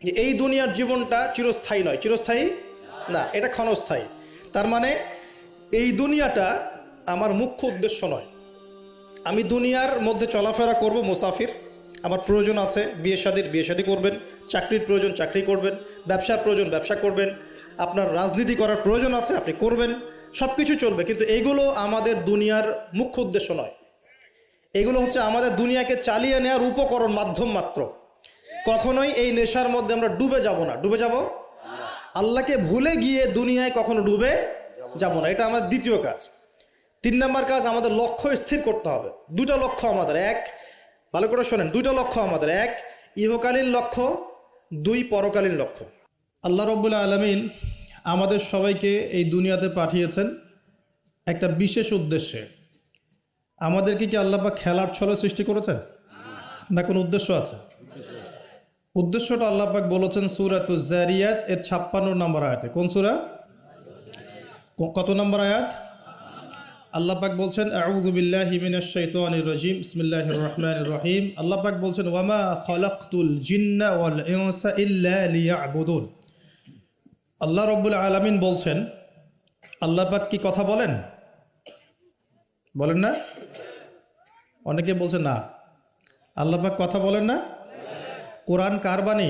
যে এই দুনিয়ার জীবনটা চিরস্থায়ী নয়, চিরস্থায়ী না, এটা ক্ষণস্থায়ী। তার মানে এই দুনিয়াটা আমার মুখ্য উদ্দেশ্য নয়। আমি দুনিয়ার মধ্যে চলাফেরা করব, মুসাফির। আমার প্রয়োজন আছে বিয়ে শাদী করবেন, চাকরির প্রয়োজন চাকরি করবেন, ব্যবসার প্রয়োজন ব্যবসা করবেন, আপনার রাজনীতি করার প্রয়োজন আছে আপনি করবেন, সব কিছু চলবে। কিন্তু এগুলো আমাদের দুনিয়ার মুখ্য উদ্দেশ্য নয়। এগুলো হচ্ছে আমাদের দুনিয়াকে চালিয়ে নেওয়ার উপকরণ, মাধ্যম মাত্র। কখনোই এই নেশার মধ্যে আমরা ডুবে যাব না। ডুবে যাব আল্লাহকে ভুলে গিয়ে দুনিয়ায় কখনো ডুবে যাব না। এটা আমার দ্বিতীয় কাজ। 3 নম্বর কাজ, আমাদের লক্ষ্য স্থির করতে হবে। দুটো লক্ষ্য আমাদের, এক, ভালো করে শোনেন, দুটো লক্ষ্য আমাদের, এক ইহকালীন লক্ষ্য, 2 পরকালীন লক্ষ্য। আল্লাহ রাব্বুল আলামিন আমাদের সবাইকে এই দুনিয়াতে পাঠিয়েছেন একটা বিশেষ উদ্দেশ্যে। আমাদেরকে কি আল্লাহ পাক খেলার ছলে সৃষ্টি করেছেন, না কোনো উদ্দেশ্য আছে? উদ্দেশ্যটা আল্লাহ পাক বলেছেন সূরাতুজ জারিয়াত এর 56 নম্বর আয়াতে। কোন সূরা, কত নম্বর আয়াত? আল্লাহ পাক বলছেন আউযু বিল্লাহি মিনাশ শাইতানির রাজিম, বিসমিল্লাহির রহমানির রহিম। আল্লাহ পাক বলছেন ওয়ামা খালাকতুল জিন্না ওয়াল ইনসা ইল্লা লিয়াবুদুন। আল্লাহ রাব্বুল আলামিন বলছেন, আল্লাহ পাক কি কথা বলেন? বলেন না? অনেকে বলছে না, আল্লাহ পাক কথা বলেন না। কোরআন কার বাণী?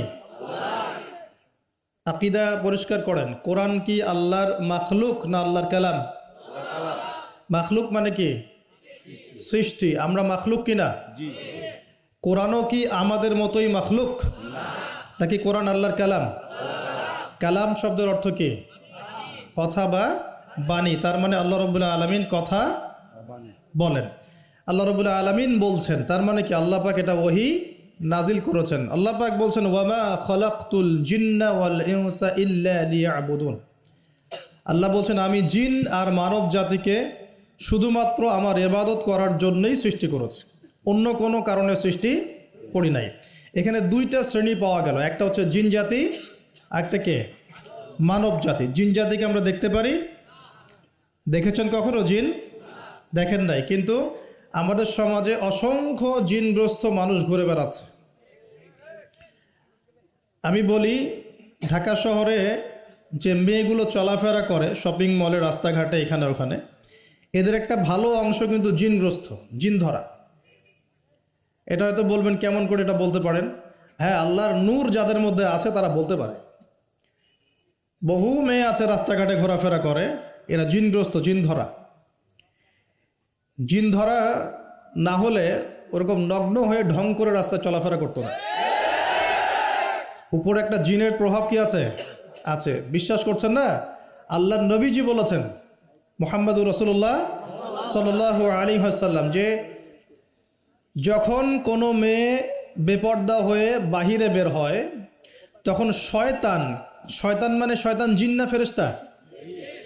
আকীদা পরিষ্কার করেন, কোরআন কি আল্লাহর মাখলুক না আল্লাহর কালাম? মাখলুক মানে কি? সৃষ্টি। আমরা মাখলুক কিনা? কোরআনও কি আমাদের মতোই মাখলুক, নাকি কোরআন আল্লাহর কালাম? কালাম শব্দের অর্থ কি? কথা বা বাণী। তার মানে আল্লাহ রাব্বুল আলামিন কথা বলেন, আল্লাহ রাব্বুল আলামিন বলছেন। তার মানে কি আল্লাহ পাক এটা ওহী নাজিল করেছেন। আল্লাহ পাক বলছেন ওয়ামা খালাকতুল জিন্না ওয়াল ইনসা ইল্লা লিয়াবুদুন। আল্লাহ বলছেন আমি জিন আর মানব জাতিকে শুধুমাত্র আমার ইবাদত করার জন্যই সৃষ্টি করেছি, অন্য কোনো কারণে সৃষ্টি করি নাই। এখানে 2টা শ্রেণী পাওয়া গেল, একটা হচ্ছে জিন জাতি, একটা কে? মানব জাতি। জিন জাতিকে আমরা দেখতে পারি, দেখেছেন কখনো জিন? দেখেন নাই, কিন্তু আমাদের সমাজে অসংখ্য জিনগ্রস্ত মানুষ ঘুরে বেড়াচ্ছে। আমি বলি, ঢাকা শহরে যে মেয়েগুলো চলাফেরা করে শপিং মলে, রাস্তাঘাটে, এখানে ওখানে, এদের একটা ভালো অংশ কিন্তু জিনগ্রস্ত, জিন ধরা। এটা হয়তো বলবেন কেমন করে এটা বলতে পারেন? হ্যাঁ, আল্লাহর নূর যাদের মধ্যে আছে তারা বলতে পারে। বহু মেয়ে আছে রাস্তাঘাটে ঘোরাফেরা করে, এরা জিনগ্রস্ত, জিন ধরা। জিন ধরা না হলে ওরকম নগ্ন হয়ে ঢং করে রাস্তায় চলাফেরা করতো না। উপরে একটা জিনের প্রভাব কি আছে? আছে। বিশ্বাস করছেন না? আল্লাহর নবীজি বলেছেন, মুহাম্মদুর রাসূলুল্লাহ সাল্লাল্লাহু আলাইহি ওয়াসাল্লাম, যে যখন কোনো মেয়ে বেপর্দা হয়ে বাহিরে বের হয় তখন শয়তান, শয়তান মানে শয়তান জিন না ফেরেশতা?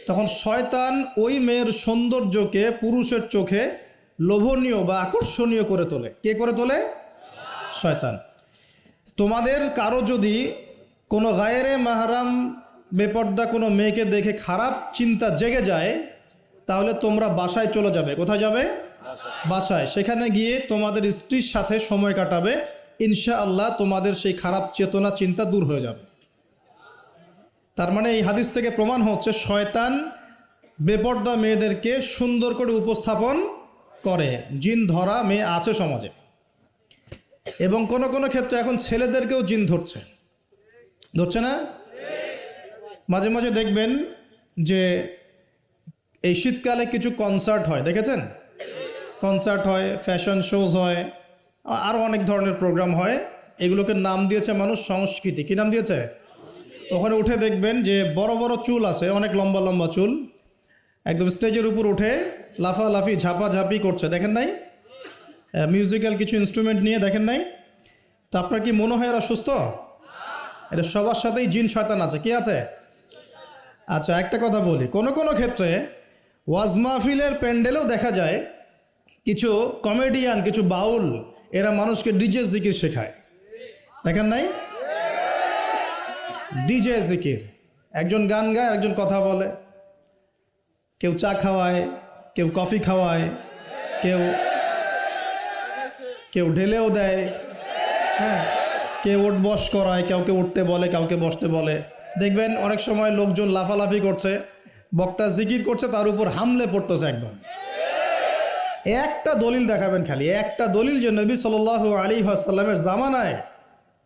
তখন শয়তান ওই মেয়ের সৌন্দর্যকে পুরুষের চোখে লোভনীয় বা আকর্ষণীয় করে তোলে। কে করে তোলে? শয়তান। তোমাদের কারো যদি কোনো গায়রে মাহরাম বেপর্দা কোনো মেয়েকে দেখে খারাপ চিন্তা জেগে যায়, তাহলে তোমরা বাসায় চলে যাবে। কোথায় যাবে? বাসায়। সেখানে গিয়ে তোমাদের স্ত্রীর সাথে সময় কাটাবে, ইনশাআল্লাহ তোমাদের সেই খারাপ চেতনা চিন্তা দূর হয়ে যাবে। তার মানে এই হাদিস থেকে প্রমাণ হচ্ছে শয়তান বেপর্দা মেয়েদেরকে সুন্দর করে উপস্থাপন করে। জিন ধরা মেয়ে আছে সমাজে, এবং কোনো কোনো ক্ষেত্রে এখন ছেলেদেরকেও জিন ধরছে, ধরছে না? মাঝে মাঝে দেখবেন যে এই শীতকালে কিছু কনসার্ট হয়, দেখেছেন? কনসার্ট হয়, ফ্যাশন শোজ হয়, আরও অনেক ধরনের প্রোগ্রাম হয়। এগুলোকে নাম দিয়েছে মানুষ সংস্কৃতি। কি নাম দিয়েছে? ওখানে উঠে দেখবেন যে বড় বড় চুল আছে, অনেক লম্বা লম্বা চুল, একদম স্টেজের উপর উঠে লাফালাফি ঝাপাঝাপি করছে, দেখেন নাই? মিউজিক্যাল কিছু ইনস্ট্রুমেন্ট নিয়ে, দেখেন নাই? তো আপনার কি মনে হয় এরা সুস্থ? এটা সবার সাথেই জিন শয়তান আছে। কি আছে? আচ্ছা, একটা কথা বলি, কোনো কোনো ক্ষেত্রে ওয়াজ মাহফিলের প্যান্ডেলেও দেখা যায় কিছু কমেডিয়ান, কিছু বাউল, এরা মানুষকে ডিজে জিকির শেখায়, দেখেন নাই? ডিজে জিকির, একজন গান গায়, একজন কথা বলে, কেউ চা খাওয়ায়, কেউ কফি খাওয়ায়, কেউ কেউ ঢেলেও দেয়। হ্যাঁ, কেউ উঠ বস করায়, কাউকে উঠতে বলে, কাউকে বসতে বলে। দেখবেন অনেক সময় লোকজন লাফালাফি করছে, বক্তা জিকির করছে, তার উপর হামলে পড়তেছে একদম। একটা দলিল দেখাবেন, খালি একটা দলিল যে নবী সাল্লাল্লাহু আলাইহি ওয়াসাল্লামের জামানায়,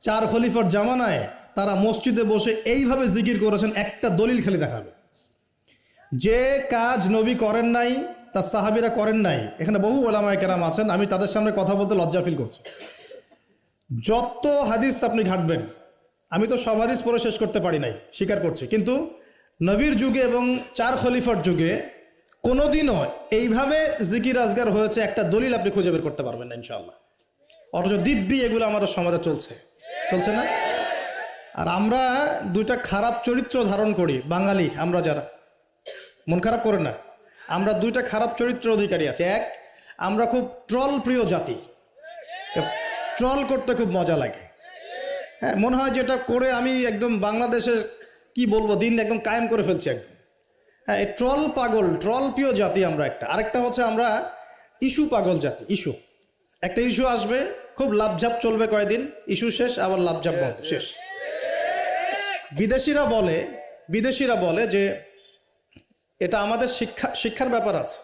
4 খলিফার জামানায় তারা মসজিদে বসে এইভাবে জিকির করেছেন, একটা দলিল খালি দেখাবে। যে কাজ নবী করেন নাই, তার সাহাবীরা করেন নাই, এখানে বহু ওলামায়ে কেরাম আছেন, আমি তাদের সামনে কথা বলতে লজ্জা ফিল করছি। যত হাদিস আপনি ঘাটবেন, আমি তো সব হাদিস পড়ে শেষ করতে পারি নাই, স্বীকার করছি, কিন্তু নবীর যুগে এবং 4 খলিফার যুগে কোনোদিনও এইভাবে জিকির আজগার হয়েছে একটা দলিল আপনি খুঁজে বের করতে পারবেন না ইনশাআল্লাহ। অথচ দিব্যি এগুলো আমাদের সমাজে চলছে না? আর আমরা দুইটা খারাপ চরিত্র ধারণ করি, বাঙালি আমরা যারা, মন খারাপ করেন না, আমরা দুইটা খারাপ চরিত্র অধিকারী আছে। এক, আমরা খুব ট্রল প্রিয় জাতি, ট্রল করতে খুব মজা লাগে। হ্যাঁ, মনে হয় যেটা করে আমি একদম বাংলাদেশে কি বলবো, দিন একদম কায়েম করে ফেলছি একদম। হ্যাঁ, এই ট্রল পাগল, ট্রল প্রিয় জাতি আমরা একটা। আরেকটা হচ্ছে আমরা ইস্যু পাগল জাতি। ইস্যু, একটা ইস্যু আসবে, খুব লাভঝাপ চলবে কয়েকদিন, ইস্যু শেষ, আবার লাভঝাপ বন্ধ, শেষ। বিদেশিরা বলে যে এটা আমাদের শিক্ষার ব্যাপার আছে,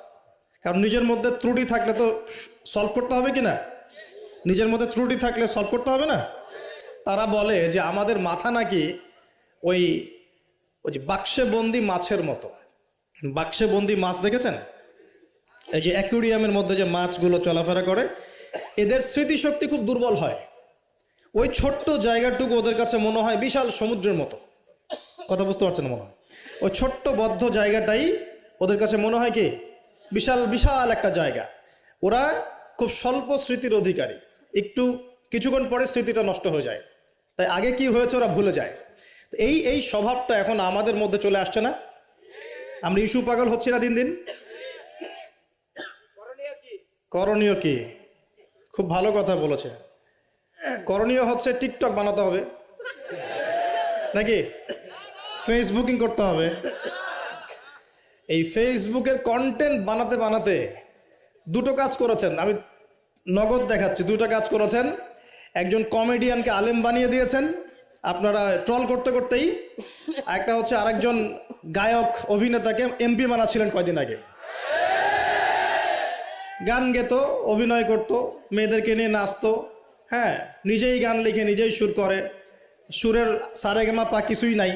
কারণ নিজের মধ্যে ত্রুটি থাকলে তো সলভ করতে হবে কি না? নিজের মধ্যে ত্রুটি থাকলে সলভ করতে হবে না? তারা বলে যে আমাদের মাথা নাকি ওই যে বাক্সে বন্দি মাছের মতো। বাক্সে বন্দি মাছ দেখেছেন? এই যে অ্যাকুরিয়ামের মধ্যে যে মাছগুলো চলাফেরা করে, এদের স্মৃতিশক্তি খুব দুর্বল হয়। ওই ছোট্ট জায়গাটুকু ওদের কাছে মনে হয় বিশাল সমুদ্রের মতো। কথা বুঝতে পারছেন? মনে হয় ওই ছোট্ট বদ্ধ জায়গাটাই ওদের কাছে মনে হয় কি বিশাল বিশাল একটা জায়গা। ওরা খুব স্বল্প স্মৃতির অধিকারী, কিছুক্ষণ পরে স্মৃতিটা নষ্ট হয়ে যায়, তাই আগে কি হয়েছে ওরা ভুলে যায়। এই স্বভাবটা এখন আমাদের মধ্যে চলে আসছে না? আমরা ইস্যু পাগল হচ্ছি না দিন দিন? করণীয় কি? খুব ভালো কথা বলেছে। করণীয় হচ্ছে টিকটক বানাতে হবে, নাকি ফেসবুকিং করতে হবে। এই ফেসবুকের কন্টেন্ট বানাতে বানাতে দুটো কাজ করেছেন, আমি নগদ দেখাচ্ছি। দুটো কাজ করেছেন। একজন কমেডিয়ানকে আলেম বানিয়ে দিয়েছেন আপনারা ট্রল করতে করতেই। একটা হচ্ছে আরেকজন গায়ক অভিনেতাকে এমপি বানাচ্ছিলেন কয়দিন আগে। গান গেতো, অভিনয় করতো, মেয়েদেরকে নিয়ে নাচতো। হ্যাঁ, নিজেই গান লিখে নিজেই সুর করে, সুরের সারেগামা পা কিছুই নাই,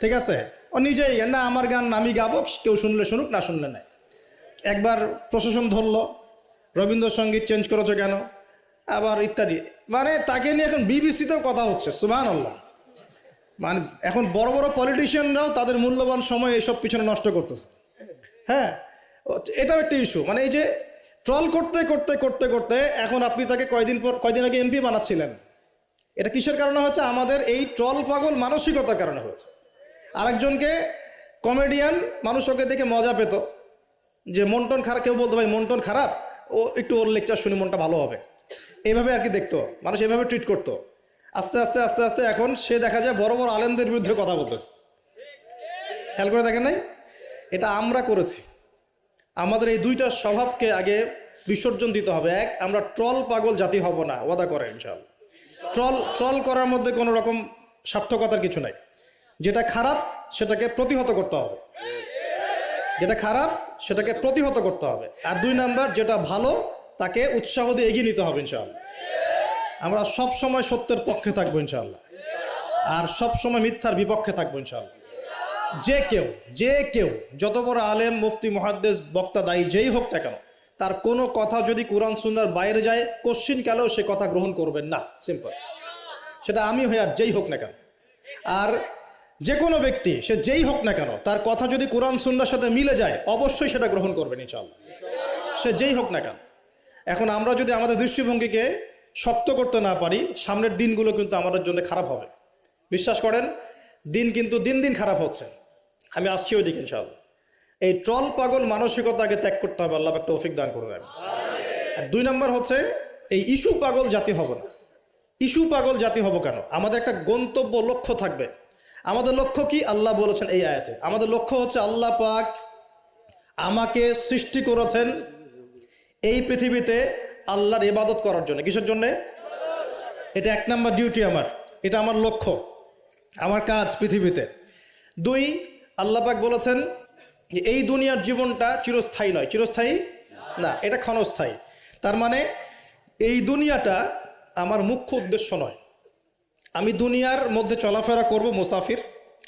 ঠিক আছে? ও নিজেই, না আমার গান আমি গাবো, কেউ শুনলে শুনুক, না শুনলে নাই। একবার প্রশাসন ধরলো, রবীন্দ্রসঙ্গীত চেঞ্জ করেছো কেন, আবার ইত্যাদি। মানে তাকে নিয়ে এখন বিবিসিতেও কথা হচ্ছে, সুবহানাল্লাহ। মানে এখন বড় বড় পলিটিশিয়ানরাও তাদের মূল্যবান সময় এইসব পিছনে নষ্ট করতেছে। হ্যাঁ, এটাও একটা ইস্যু। মানে এই যে ট্রল করতে করতে করতে করতে এখন আপনি তাকে কয়দিন আগে এমপি বানাচ্ছিলেন। এটা কিসের কারণে হচ্ছে? আমাদের এই ট্রল পাগল মানসিকতার কারণে হয়েছে। আরেকজনকে কমেডিয়ান, মানুষ ওকে দেখে মজা পেত, যে মনটন খারাপ, কেউ বলতো ভাই মনটন খারাপ, ও একটু ওর লেকচার শুনে মনটা ভালো হবে, এইভাবে আর কি দেখতো মানুষ, এভাবে ট্রিট করতো। আস্তে আস্তে আস্তে আস্তে এখন সে দেখা যায় বড় বড় আলেমদের বিরুদ্ধে কথা বলতেছে। খেয়াল করে দেখেন নাই? এটা আমরা করেছি। আমাদের এই দুইটা স্বভাবকে আগে বিসর্জন দিতে হবে। এক, আমরা ট্রল পাগল জাতি হব না, ওয়াদা করে ইনশাআল্লাহ। ট্রল করার মধ্যে কোনো রকম সার্থকতার কিছু নাই। যেটা খারাপ সেটাকে প্রতিহত করতে হবে, যেটা খারাপ সেটাকে প্রতিহত করতে হবে। আর 2 নাম্বার, যেটা ভালো তাকে উৎসাহ দিয়ে এগিয়ে নিতে হবে ইনশাআল্লাহ। আমরা সব সময় সত্যের পক্ষে থাকবো ইনশাআল্লাহ, আর সব সময় মিথ্যার বিপক্ষে থাকবো ইনশাআল্লাহ। যে কেউ যত বড় আলেম, মুফতি, মুহাদ্দিস, বক্তা, দায়ী যেই হোক না কেন, তার কোনো কথা যদি কোরআন সুন্নাহর বাইরে যায়, কোশ্চিন কালেও সে কথা গ্রহণ করবেন না। সিম্পল। সেটা আমি হই আর যেই হোক না কেন। আর যে কোনো ব্যক্তি, সে যেই হোক না কেন, তার কথা যদি কোরআন সুন্নাহর সাথে মিলে যায়, অবশ্যই সেটা গ্রহণ করবেন ইনশাআল্লাহ, সে যেই হোক না কেন। এখন আমরা যদি আমাদের দৃষ্টিভঙ্গিকে শক্ত করতে না পারি, সামনের দিনগুলো কিন্তু আমাদের জন্য খারাপ হবে। বিশ্বাস করেন, দিন কিন্তু দিন দিন খারাপ হচ্ছে। আমি আসছি ওই দিকে ইনশাআল্লাহ। এই ট্রল পাগল মানসিকতাকে ত্যাগ করতে হবে, আল্লাহ একটা তৌফিক দান করে দেন। আর 2 নাম্বার হচ্ছে এই ইস্যু পাগল জাতি হব না। ইস্যু পাগল জাতি হব কেন? আমাদের একটা গন্তব্য, লক্ষ্য থাকবে। আমাদের লক্ষ্য কি? আল্লাহ বলেছেন এই আয়াতে, আমাদের লক্ষ্য হচ্ছে আল্লাহ পাক আমাকে সৃষ্টি করেছেন এই পৃথিবীতে আল্লাহর ইবাদত করার জন্য। কিসের জন্যে? এটা 1 নম্বর ডিউটি আমার, এটা আমার লক্ষ্য, আমার কাজ পৃথিবীতে। 2, আল্লাহ পাক বলেছেন যে এই দুনিয়ার জীবনটা চিরস্থায়ী নয়। চিরস্থায়ী না, এটা ক্ষণস্থায়ী। তার মানে এই দুনিয়াটা আমার মুখ্য উদ্দেশ্য নয়। আমি দুনিয়ার মধ্যে চলাফেরা করব, মুসাফির।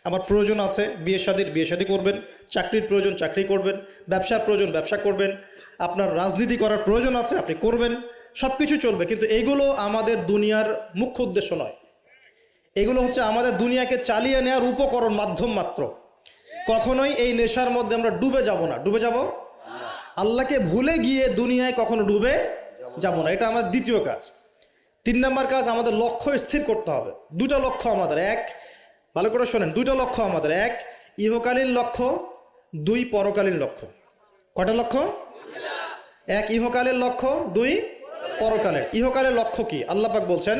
আমার প্রয়োজন আছে বিয়ে শাদী করবেন, চাকরির প্রয়োজন চাকরি করবেন, ব্যবসার প্রয়োজন ব্যবসা করবেন, আপনার রাজনীতি করার প্রয়োজন আছে আপনি করবেন, সব কিছু চলবে। কিন্তু এগুলো আমাদের দুনিয়ার মুখ্য উদ্দেশ্য নয়। এগুলো হচ্ছে আমাদের দুনিয়াকে চালিয়ে নেওয়ার উপকরণ, মাধ্যম মাত্র। কখনোই এই নেশার মধ্যে আমরা ডুবে যাব না। ডুবে যাব আল্লাহকে ভুলে গিয়ে দুনিয়ায় কখনো ডুবে যাব না। এটা আমার দ্বিতীয় কাজ। 3 নম্বর কাজ, আমাদের লক্ষ্য স্থির করতে হবে। 2টা লক্ষ্য আমাদের। 1, ভালো করে শোনেন, 2টা লক্ষ্য আমাদের। 1 ইহকালীন লক্ষ্য, 2 পরকালীন লক্ষ্য। কয়টা লক্ষ্য? 1 ইহকালের লক্ষ্য, 2 পরকালের। ইহকালের লক্ষ্য কি? আল্লাহ পাক বলছেন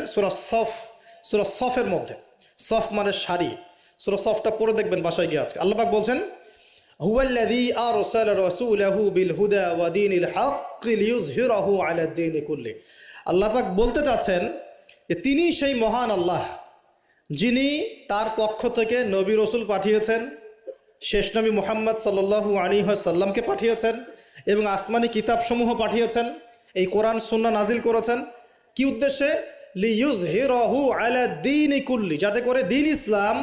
সূরা সফের মধ্যে, সফ মানে শাড়ি, সূরা সফটা পড়ে দেখবেন বাসায় গিয়ে আজকে। আল্লাহ পাক বলছেন হুয়াল্লাযী আরসালা রাসূলাহু বিল হুদা ওয়া দীনিল হাক্কি লিইয়ুযহিরাহু আলা দ্বীনি কুল্লি। আল্লাহ পাক বলতে চাচ্ছেন যে তিনি সেই মহান আল্লাহ যিনি তার পক্ষ থেকে নবী রাসূল পাঠিয়েছেন, শেষ নবী মুহাম্মদ সাল্লাল্লাহু আলাইহি ওয়াসাল্লামকে পাঠিয়েছেন এবং আসমানি কিতাবসমূহ পাঠিয়েছেন, এই কোরআন সুন্নাহ নাজিল করেছেন। কি উদ্দেশ্যে? লিইয়ুযহিরাহু আলা দ্বীনি কুল্লি, যাতে করে দ্বীন ইসলাম,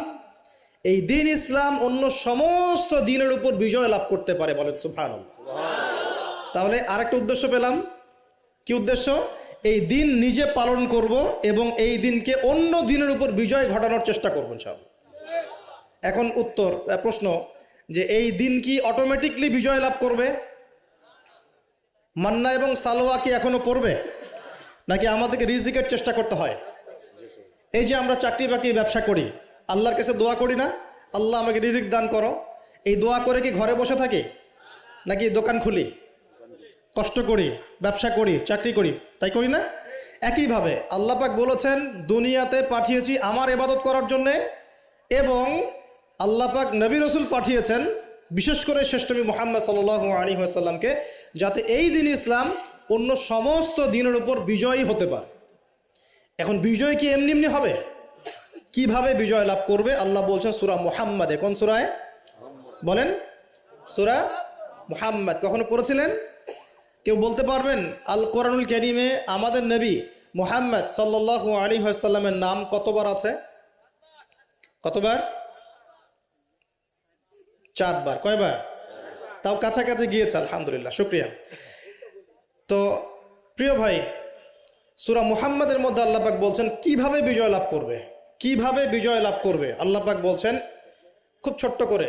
এই দ্বীন ইসলাম অন্য সমস্ত দ্বীনের উপর বিজয় লাভ করতে পারে। বলেন সুবহানাল্লাহ। তাহলে আরেকটা উদ্দেশ্য পেলাম। কি উদ্দেশ্য? এই দিন নিজে পালন করব এবং এই দিনকে অন্য দিনের উপর বিজয় ঘটানোর চেষ্টা করব ইনশাআল্লাহ। এখন প্রশ্ন যে এই দিন কি অটোমেটিকলি বিজয় লাভ করবে? মান্না এবং সালোয়া কি এখনো পড়বে, নাকি আমাদেরকে রিজিকের চেষ্টা করতে হয়? এই যে আমরা চাকরি বাকরি ব্যবসা করি, আল্লাহর কাছে দোয়া করি না, আল্লাহ আমাকে রিজিক দান করো। এই দোয়া করে কি ঘরে বসে থাকি, নাকি দোকান খুলি, কষ্ট করি, ব্যবসা করি, চাকরি করি? তাই করি না? একইভাবে আল্লাহ পাক বলেছেন দুনিয়াতে পাঠিয়েছি আমার ইবাদত করার জন্যে, এবং আল্লাহ পাক নবী রাসূল পাঠিয়েছেন বিশেষ করে শেষ নবী মুহাম্মদ সাল্লাল্লাহু আলাইহি ওয়াসাল্লামকে, যাতে এই দিন ইসলাম অন্য সমস্ত দিনের উপর বিজয়ী হতে পারে। এখন বিজয় কি এমনি এমনি হবে? কিভাবে বিজয় লাভ করবে? আল্লাহ বলছেন সূরা মুহাম্মাদে। কোন সূরায় বলেন? সূরা মুহাম্মাদ। কখনো পড়েছিলেন? কেউ বলতে পারবেন আল কোরআনুল কারীমে আমাদের নবী মুহাম্মদ সাল্লাল্লাহু আলাইহি ওয়াসাল্লামের নাম কতবার আছে? কতবার? 4 বার। কয়বার? তাও কাছাকাছি গিয়েছে, আলহামদুলিল্লাহ, শুকরিয়া। তো প্রিয় ভাই, সূরা মুহাম্মাদের মধ্যে আল্লাহ পাক বলছেন কিভাবে বিজয় লাভ করবে। কিভাবে বিজয় লাভ করবে আল্লাহ পাক বলছেন খুব ছোট্ট করে,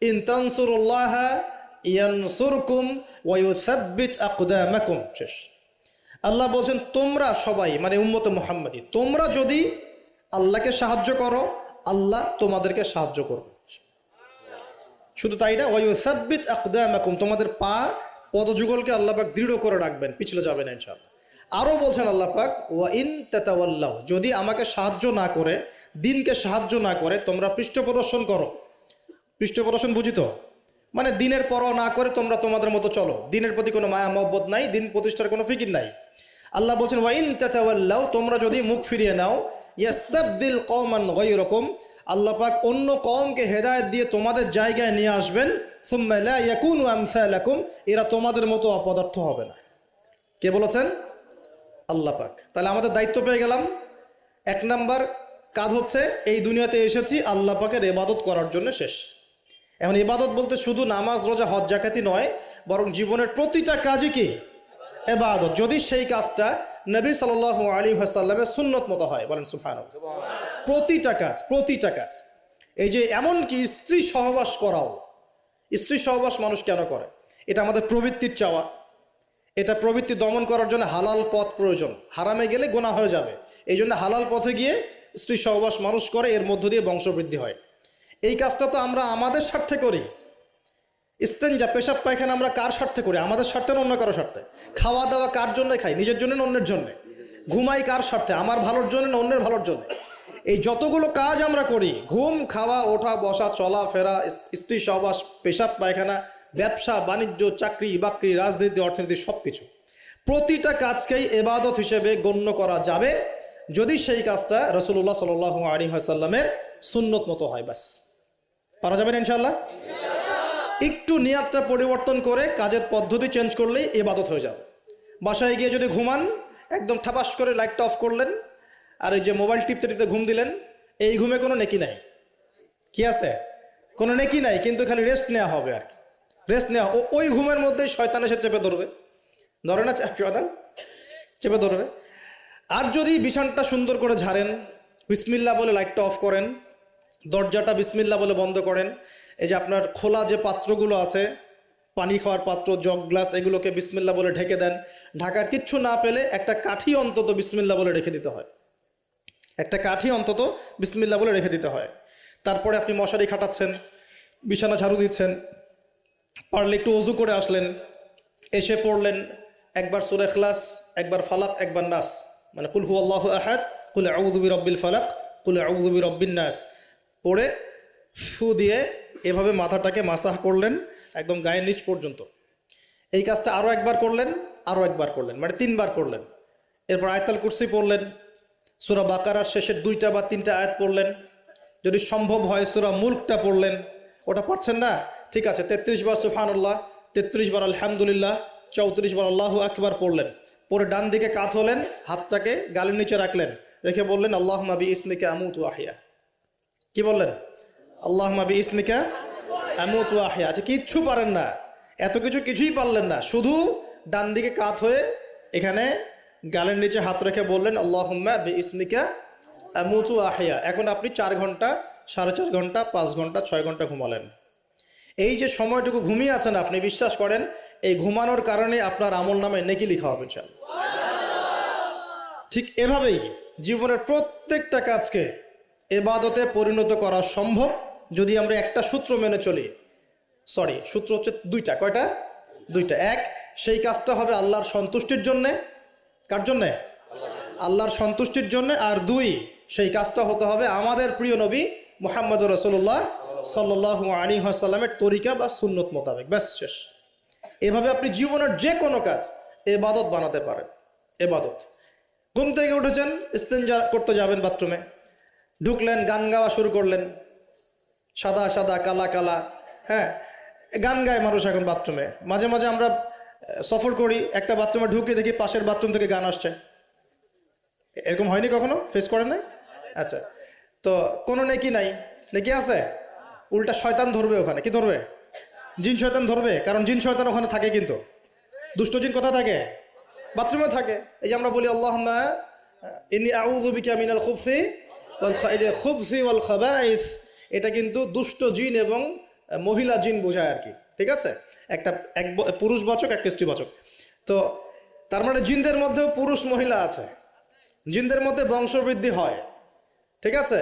ইন তানসুরুল্লাহা ইয়ানসুরকুম ওয়া ইউসাব্বিত আকদামাকুম। শেষ। আল্লাহ বলছেন তোমরা সবাই, মানে উম্মতে মুহাম্মাদি, তোমরা যদি আল্লাহকে সাহায্য করো, আল্লাহ তোমাদেরকে সাহায্য করবে। শুধু তাই না, ওয়া ইউসাব্বিত আকদামাকুম, তোমাদের পা পদযুগলকে আল্লাহ পাক দৃঢ় করে রাখবেন, পিছলে যাবে না ইনশাআল্লাহ। আরও বলছেন আল্লাহ পাক ওয়া ইন তাতাওয়াল্লাউ, যদি আমাকে সাহায্য না করে, দিনকে সাহায্য না করে তোমরা পৃষ্ঠ প্রদর্শন করো। পৃষ্ঠ প্রদর্শন বুঝি তো? মানে দিনের পরোয়া না করে তোমরা তোমাদের মতো চলো, দিনের প্রতি কোনো মায়া মহব্বত নাই, দিন প্রতিষ্ঠার কোনো ফিকির নাই। আল্লাহ বলছেন ওয়া ইন তাতাওয়াল্লাউ, তোমরা যদি মুখ ফিরিয়ে নাও, ইয়াস্তাবদিল কওমান গায়রাকুম, আল্লাহ পাক অন্য কওমকে হেদায়েত দিয়ে তোমাদের জায়গায় নিয়ে আসবেন। সুম্মা লা ইয়াকুনু আমসালাকুম, এরা তোমাদের মতো অপদার্থ হবে না। কে বলেছেন? আল্লাহ পাক। তাহলে আমাদের দায়িত্ব পেয়ে গেলাম। 1 নাম্বার কাজ হচ্ছে এই দুনিয়াতে এসেছি আল্লাহ পাকের ইবাদত করার জন্য। শেষ। এখন ইবাদত বলতে শুধু নামাজ রোজা হজ জাকাতি নয়, বরং জীবনের প্রতিটা কাজই কি ইবাদত, যদি সেই কাজটা নবী সাল্লাল্লাহু আলাইহি ওয়াসাল্লামের সুন্নত মতো হয়। বলেন সুবহানাল্লাহ। প্রতিটা কাজ। এই যে এমনকি স্ত্রী সহবাস করাও, স্ত্রী সহবাস মানুষ কেন করে? এটা আমাদের প্রবৃত্তির চাওয়া। এটা প্রবৃত্তি দমন করার জন্য হালাল পথ প্রয়োজন, হারামে গেলে গুনাহ হয়ে যাবে। এই জন্য হালাল পথে গিয়ে স্ত্রী সহবাস মানুষ করে, এর মধ্য দিয়ে বংশবৃদ্ধি হয়। এই কাজটা তো আমরা আমাদের স্বার্থে করি। ইস্তেঞ্জা, পেশাব পায়খানা আমরা কার স্বার্থে করি? আমাদের স্বার্থে না অন্য কারো স্বার্থে? খাওয়া দাওয়া কার জন্য খাই? নিজের জন্য না অন্যের জন্য? ঘুমাই কার স্বার্থে? আমার ভালোর জন্য না অন্যের ভালোর জন্য? এই যতগুলো কাজ আমরা করি, ঘুম, খাওয়া, ওঠা, বসা, চলা ফেরা, স্ত্রী সহবাস, পেশাব পায়খানা, ব্যবসা বাণিজ্য, চাকরি বাকরি, রাজনীতি, অর্থনীতি, সব কিছু, প্রতিটা কাজকেই ইবাদত হিসেবে গণ্য করা যাবে যদি সেই কাজটা রাসূলুল্লাহ সাল্লাল্লাহু আলাইহি ওয়াসাল্লামের সুন্নত মতো হয়। বাস, পারা যাবে না ইনশাআল্লাহ। একটু নিয়াতটা পরিবর্তন করে কাজের পদ্ধতি চেঞ্জ করলেই ইবাদত হয়ে যাবে। বাসায় গিয়ে যদি ঘুমান, একদম ঠাপাস করে লাইটটা অফ করলেন আর এই যে মোবাইল টিপতে টিপতে ঘুম দিলেন, এই ঘুমে কোনো নেকি নাই। কি আছে? কোনো নেকি নাই, কিন্তু খালি রেস্ট নেওয়া হবে আর কি। রেস্ট নেওয়া, ওই ঘুমের মধ্যেই শয়তান এসে চেপে ধরবে, ধরে না শয়তান? চেপে ধরবে। আর যদি বিছানটা সুন্দর করে ঝাড়েন, বিসমিল্লাহ বলে লাইটটা অফ করেন, দরজাটা বিসমিল্লাহ বলে বন্ধ করেন, এই যে আপনার খোলা যে পাত্রগুলো আছে, পানি খাওয়ার পাত্র, জগ, গ্লাস, এগুলোকে বিসমিল্লাহ বলে ঢেকে দেন। ঢাকার কিচ্ছু না পেলে একটা কাঠি অন্তত বিসমিল্লাহ বলে রেখে দিতে হয়। একটা কাঠি অন্তত বিসমিল্লাহ বলে রেখে দিতে হয়। তারপরে আপনি মশারি খাটাচ্ছেন, বিছানা ঝাড়ু দিচ্ছেন, পারলে একটু ওযু করে আসলেন, এসে পড়লেন একবার সূরা ইখলাস, একবার ফালাক, একবার নাস, মানে কুল হুয়াল্লাহু আহাদ, কুল আউযু বিরাব্বিল ফালাক, কুল আউযু বিরাব্বিন নাস পড়ে ফু দিয়ে এভাবে মাথাটাকে মাসাহ করলেন একদম গায়ের নিচ পর্যন্ত। এই কাজটা আরও একবার করলেন, আরও একবার করলেন, মানে 3 বার করলেন। এরপর আয়াতুল কুরসি পড়লেন, সূরা বাকারার শেষের 2টা বা 3টা আয়াত পড়লেন, যদি সম্ভব হয় সূরা মুলকটা পড়লেন। ওটা পারছেন না, ঠিক আছে, 33 বার সুবহানাল্লাহ, 33 বার আলহামদুলিল্লাহ, 34 বার আল্লাহু আকবার পড়লেন। পরে ডান দিকে কাত হলেন, হাতটাকে গালের নিচে রাখলেন, রেখে বললেন আল্লাহুম্মা বিইসমিকা আমুতু ওয়া আহইয়া। কি বললেন? আল্লাহুম্মা বিইসমিকা আমুতু ওয়া আহইয়া। আচ্ছা, কিচ্ছু পারেন না, এত কিছুই পারলেন না, শুধু ডান দিকে কাত হয়ে এখানে গালের নিচে হাত রেখে বললেন আল্লাহুম্মা বিইসমিকা আমুতু ওয়া আহইয়া। এখন আপনি 4 ঘন্টা, 4.5 ঘন্টা, 5 ঘন্টা, 6 ঘন্টা ঘুমালেন। এই যে সময়টুকু ঘুমিয়ে আছেন আপনি, বিশ্বাস করেন এই ঘুমানোর কারণে আপনার আমল নামে নেকি লেখা হবে ইনশাআল্লাহ। ঠিক এভাবেই জীবনের প্রত্যেকটা কাজকে ইবাদতে পরিণত করা সম্ভব যদি আমরা একটা সূত্র মেনে চলি। সূত্র হচ্ছে 2টা। কয়টা? 2টা। এক, সেই কাজটা হবে আল্লাহর সন্তুষ্টির জন্যে। কার জন্যে? আল্লাহর সন্তুষ্টির জন্যে। আর 2, সেই কাজটা হতে হবে আমাদের প্রিয় নবী মুহাম্মদুর রাসূলুল্লাহ সাল্লাল্লাহু আলাইহি ওয়াসাল্লামের তরিকা বা সুন্নত মোতাবেক। ব্যাস, শেষ। এভাবে আপনি জীবনের যে কোনো কাজ ইবাদত বানাতে পারেন। ইবাদত। ঘুম থেকে উঠেছেন, ইস্তেঞ্জা করতে যাবেন, বাথরুমে ঢুকলেন, গান গাওয়া শুরু করলেন, সাদা সাদা কালা কালা, হ্যাঁ, গান গায় মানুষ এখন বাথরুমে। মাঝে মাঝে আমরা সফর করি, একটা বাথরুমে ঢুকে দেখি পাশের বাথরুম থেকে গান আসছে। এরকম হয়নি কখনো? ফেস করেন নাই? আচ্ছা, তো কোনো নেকি নাই? নেকি আছে? উল্টা শয়তান ধরবে ওখানে। কি ধরবে? জিন শয়তান ধরবে, কারণ জিন শয়তান ওখানে থাকে। কিন্তু দুষ্ট জিন কোথায় থাকে? বাথরুমে থাকে। এই যে আমরা বলি আল্লাহুম্মা ইন্নী আউযু বিকা মিনাল খুবসি ওয়াল খাবাইস, এটা কিন্তু দুষ্ট জিন এবং মহিলা জিন বোঝায় আর কি। ঠিক আছে, এক পুরুষবাচক, একটা স্ত্রীবাচক। তো তার মানে জিনদের মধ্যেও পুরুষ মহিলা আছে, জিনদের মধ্যে বংশবৃদ্ধি হয়। ঠিক আছে,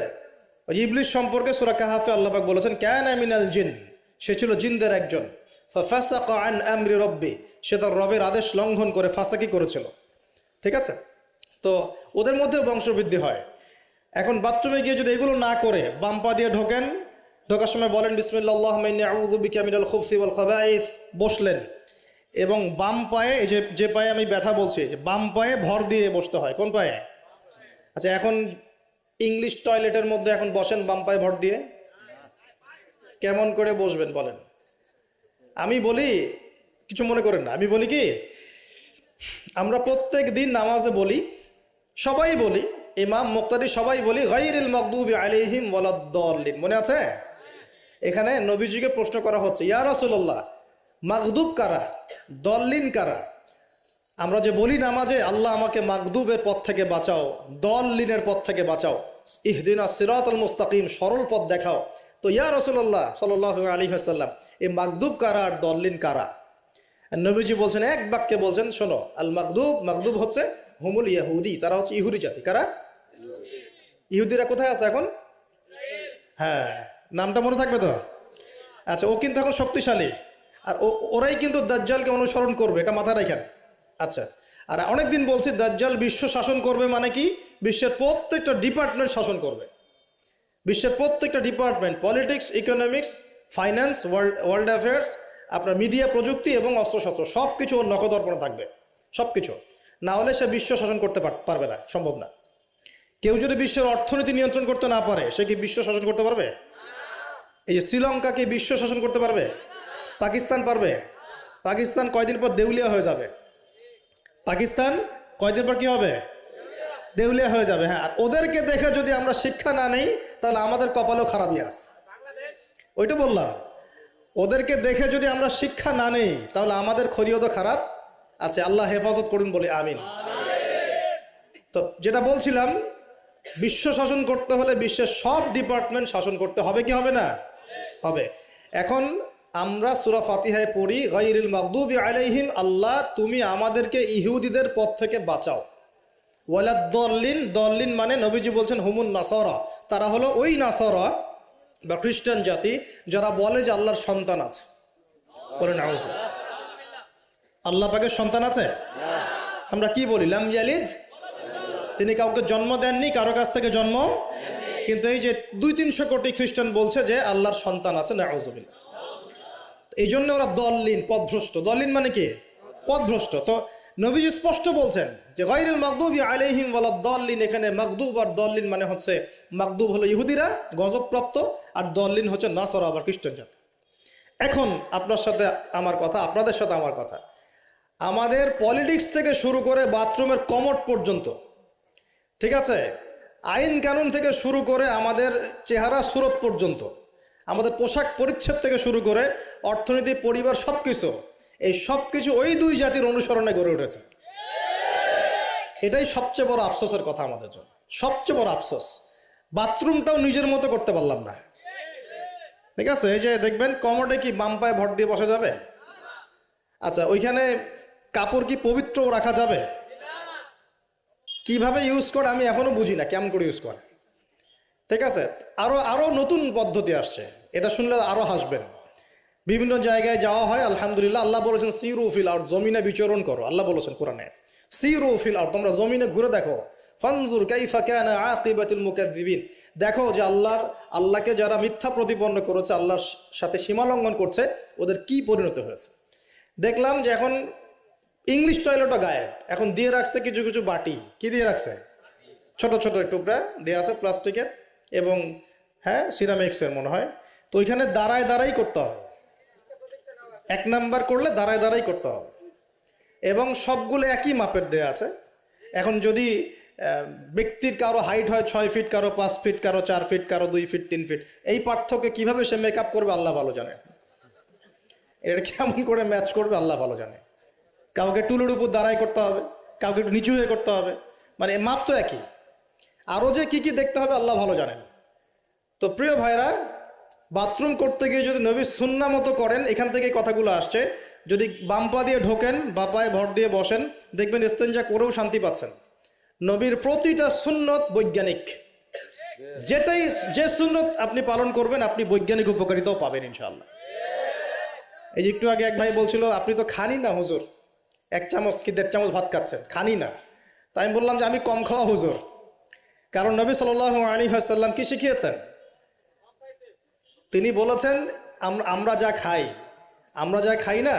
ইবলিস সম্পর্কে সূরা কাহাফে আল্লাহ পাক বলেছেন কানা মিনাল জিন, সে ছিল জিনদের একজন। ফাসাকা আন আমরি রব্বি, সে তার রবের আদেশ লঙ্ঘন করে ফাসাকি করেছিল। ঠিক আছে, তো ওদের মধ্যে বংশবৃদ্ধি হয়। এখন বাথরুমে গিয়ে যদি এগুলো না করে বাম পা দিয়ে ঢোকেন, ঢোকার সময় বলেন বিসমিল্লাহ আল্লাহুম্মা ইন্নী আউযু বিকা মিনাল খুবসি ওয়াল খাবাইস, বসলেন, এবং বাম পায়ে, এই যে পায়ে আমি ব্যথা বলছি, যে বাম পায়ে ভর দিয়ে বসতে হয়। কোন পায়ে? আচ্ছা, এখন ইংলিশ টয়লেটের মধ্যে এখন বসেন বাম পায়ে ভর দিয়ে, কেমন করে বসবেন বলেন? আমি বলি, কিছু মনে করেন না, আমি বলি কি, আমরা প্রত্যেক দিন নামাজে বলি, সবাই বলি, ইমাম মুক্তাদি সবাই বলি গায়রিল মাগদুবি আলাইহিম ওয়ালাদ-দাল্লিন। মনে আছে? এখানে নবীজিকে প্রশ্ন করা হচ্ছে, ইয়া রাসূলুল্লাহ, মাগদুব কারা, দল্লিন কারা? আমরা যে বলি নামাজে আল্লাহ আমাকে মাগদুবের পথ থেকে বাঁচাও, দল্লিনের পথ থেকে বাঁচাও, ইহদিনাস সিরাতাল মুস্তাকিম, সরল পথ দেখাও। তো ইয়া রাসূলুল্লাহ সাল্লাল্লাহু আলাইহি ওয়াসাল্লাম, এই মাগদুব কারা আর দল্লিন কারা? নবীজি বলছেন, এক বাক্যে বলছেন, শোনো, আল মাগদুব হচ্ছে হুমুল ইহুদি, তারা হচ্ছে ইহুদি জাতি। কারা? ইহুদিরা কোথায় আছে এখন? হ্যাঁ, নামটা মনে থাকবে তো? আচ্ছা, ও কিন্তু এখন শক্তিশালী, আর ওরাই কিন্তু দাজ্জালকে অনুসরণ করবে, এটা মাথায় রাখেন। আচ্ছা, আর অনেকদিন বলছি দাজ্জাল বিশ্ব শাসন করবে, মানে কি, বিশ্বের প্রত্যেকটা ডিপার্টমেন্ট শাসন করবে। বিশ্বের প্রত্যেকটা department, politics, economics, finance, world affairs, আপনার মিডিয়া, প্রযুক্তি এবং অস্ত্রশস্ত্র, সব কিছু ওর নখদর্পণে থাকবে। সব কিছু না হলে সে বিশ্ব শাসন করতে পারবে না, সম্ভব না। কেউ যদি বিশ্বের অর্থনীতি নিয়ন্ত্রণ করতে না পারে, সে কি বিশ্ব শাসন করতে পারবে? এই যে শ্রীলঙ্কাকে বিশ্ব শাসন করতে পারবে? পাকিস্তান পারবে? পাকিস্তান কয়দিন পর দেউলিয়া হয়ে যাবে। পাকিস্তান কয়দিন পর কি হবে? দেউলিয়া হয়ে যাবে। হ্যাঁ, আর ওদেরকে দেখে যদি আমরা শিক্ষা না নেই, তাহলে আমাদের কপালও খারাপই আছে। ওইটা বললাম, ওদেরকে দেখে যদি আমরা শিক্ষা না নেই, তাহলে আমাদের খরিও তো খারাপ আছে। আল্লাহ হেফাজত করুন, বলি আমিন। তো যেটা বলছিলাম, বিশ্ব শাসন করতে হলে বিশ্বের সব ডিপার্টমেন্ট শাসন করতে হবে, কি হবে না? হবে। এখন আমরা সূরা ফাতিহায় পড়ি, গায়রিল মাগদুবি আলাইহিম, আল্লাহ তুমি আমাদেরকে ইহুদিদের পথ থেকে বাঁচাও। ওয়ালাদ-দাল্লিন, দাল্লিন মানে নবীজি বলছেন হুমুন নাসারা, তারা হলো ওই নাসারা বা খ্রিস্টান জাতি যারা বলে যে আল্লাহর সন্তান আছে। বলেন আউযুবিল্লাহ। আল্লাহ পাকের সন্তান আছে? আমরা কি বলি? লাম ইয়ালিদ, তিনি কাউকে জন্ম দেননি, কারো কাছ থেকে জন্ম। কিন্তু এই যে 200-300 কোটি খ্রিস্টান বলছে যে আল্লাহর সন্তান আছে, নাউযুবিল্লাহ। এই জন্য ওরা দল্লিন, পথভ্রষ্ট। দল্লিন মানে কি? পথভ্রষ্ট। তো নবীজি স্পষ্ট বলছেন যে গায়রিল মাগদুবি আলাইহিম ওয়ালাদ-দাল্লিন, এখানে মাগদুব আর দল্লিন মানে হচ্ছে, মাগদুব হলো ইহুদিরা গজবপ্রাপ্ত, আর দল্লিন হচ্ছে নাসারা আবার খ্রিস্টান জাতি। এখন আপনার সাথে আমার কথা, আপনাদের সাথে আমার কথা, আমাদের পলিটিক্স থেকে শুরু করে বাথরুমের কমোড পর্যন্ত, ঠিক আছে, আইন কানুন থেকে শুরু করে আমাদের চেহারা সুরত পর্যন্ত, আমাদের পোশাক পরিচ্ছদ থেকে শুরু করে অর্থনীতি, পরিবার, সবকিছু, এই সবকিছু ওই দুই জাতির অনুসরণে গড়ে উঠেছে। এটাই সবচেয়ে বড় আফসোসের কথা আমাদের জন্য, সবচেয়ে বড় আফসোস। বাথরুমটাও নিজের মতো করতে পারলাম না, ঠিক আছে। এই যে দেখবেন কমোডে কি বাম পায়ে ভর দিয়ে বসা যাবে? আচ্ছা, ওইখানে কাপড় কি পবিত্র রাখা যাবে? কিভাবে ইউজ করে আমি এখনো বুঝি না, কেমন করে ইউজ করে, ঠিক আছে। আরো নতুন পদ্ধতি আসছে, এটা শুনলে আরো হাসবেন। বিভিন্ন জায়গায় যাওয়া হয়, আলহামদুলিল্লাহ। আল্লাহ বলেছেন সিরু ফিল আরদ, জমিনে বিচরণ করো। আল্লাহ বলেছেন কোরআনে সিরু ফিল আরদ, তোমরা জমিনে ঘুরে দেখো। ফানজুর কাইফা কানা আকিবাতুল মুকাজ্জিবিন, দেখো যে আল্লাহকে যারা মিথ্যা প্রতিপন্ন করেছে, আল্লাহর সাথে সীমা লঙ্ঘন করছে, ওদের কি পরিণত হয়েছে। দেখলাম যে এখন ইংলিশ টয়লেটও গায়েব, এখন দিয়ে রাখছে কিছু কিছু বাটি। কি দিয়ে রাখছে? ছোট ছোট টুকরা দেওয়া আছে প্লাস্টিকের এবং হ্যাঁ সিরামিক্সের মনে হয়। তো ওইখানে দাঁড়ায় দাঁড়াই করতে হবে, 1 নাম্বার করলে দাঁড়ায় দাঁড়াই করতে হবে, এবং সবগুলো একই মাপের দেয়া আছে। এখন যদি ব্যক্তির কারো হাইট হয় 6 ফিট, কারো 5 ফিট, কারো 4 ফিট, কারো 2 ফিট, 3 ফিট, এই পার্থক্য কিভাবে সে মেকআপ করবে আল্লাহ ভালো জানে। এটা কেমন করে ম্যাচ করবে আল্লাহ ভালো জানে। কাউকে টুলের উপর দাঁড়াই করতে হবে, কাউকে একটু নিচু হয়ে করতে হবে, মানে মাপ তো একই। আরও যে কি কি দেখতে হবে আল্লাহ ভালো জানেন। তো প্রিয় ভাইরা, বাথরুম করতে গিয়ে যদি নবী সুন্নাহ মতো করেন, এখান থেকে কথাগুলো আসছে। যদি বাম পা দিয়ে ঢোকেন, বা পায়ে ভর দিয়ে বসেন, দেখবেন ইস্তেঞ্জা করেও শান্তি পাচ্ছেন। নবীর প্রতিটা সুন্নত বৈজ্ঞানিক, যে সুন্নত আপনি পালন করবেন আপনি বৈজ্ঞানিক উপকারিতাও পাবেন ইনশাআল্লাহ। এই যে একটু আগে এক ভাই বলছিল আপনি তো খানি না হুজুর, 1 চামচ কি 1.5 চামচ ভাত খাচ্ছেন, খানি না। তাই আমি বললাম যে আমি কম খাওয়া হুজুর, কারণ নবী সাল্লাল্লাহু আলাইহি ওয়াসাল্লাম কি শিখিয়েছেন? তিনি বলেছেন আমরা যা খাই না,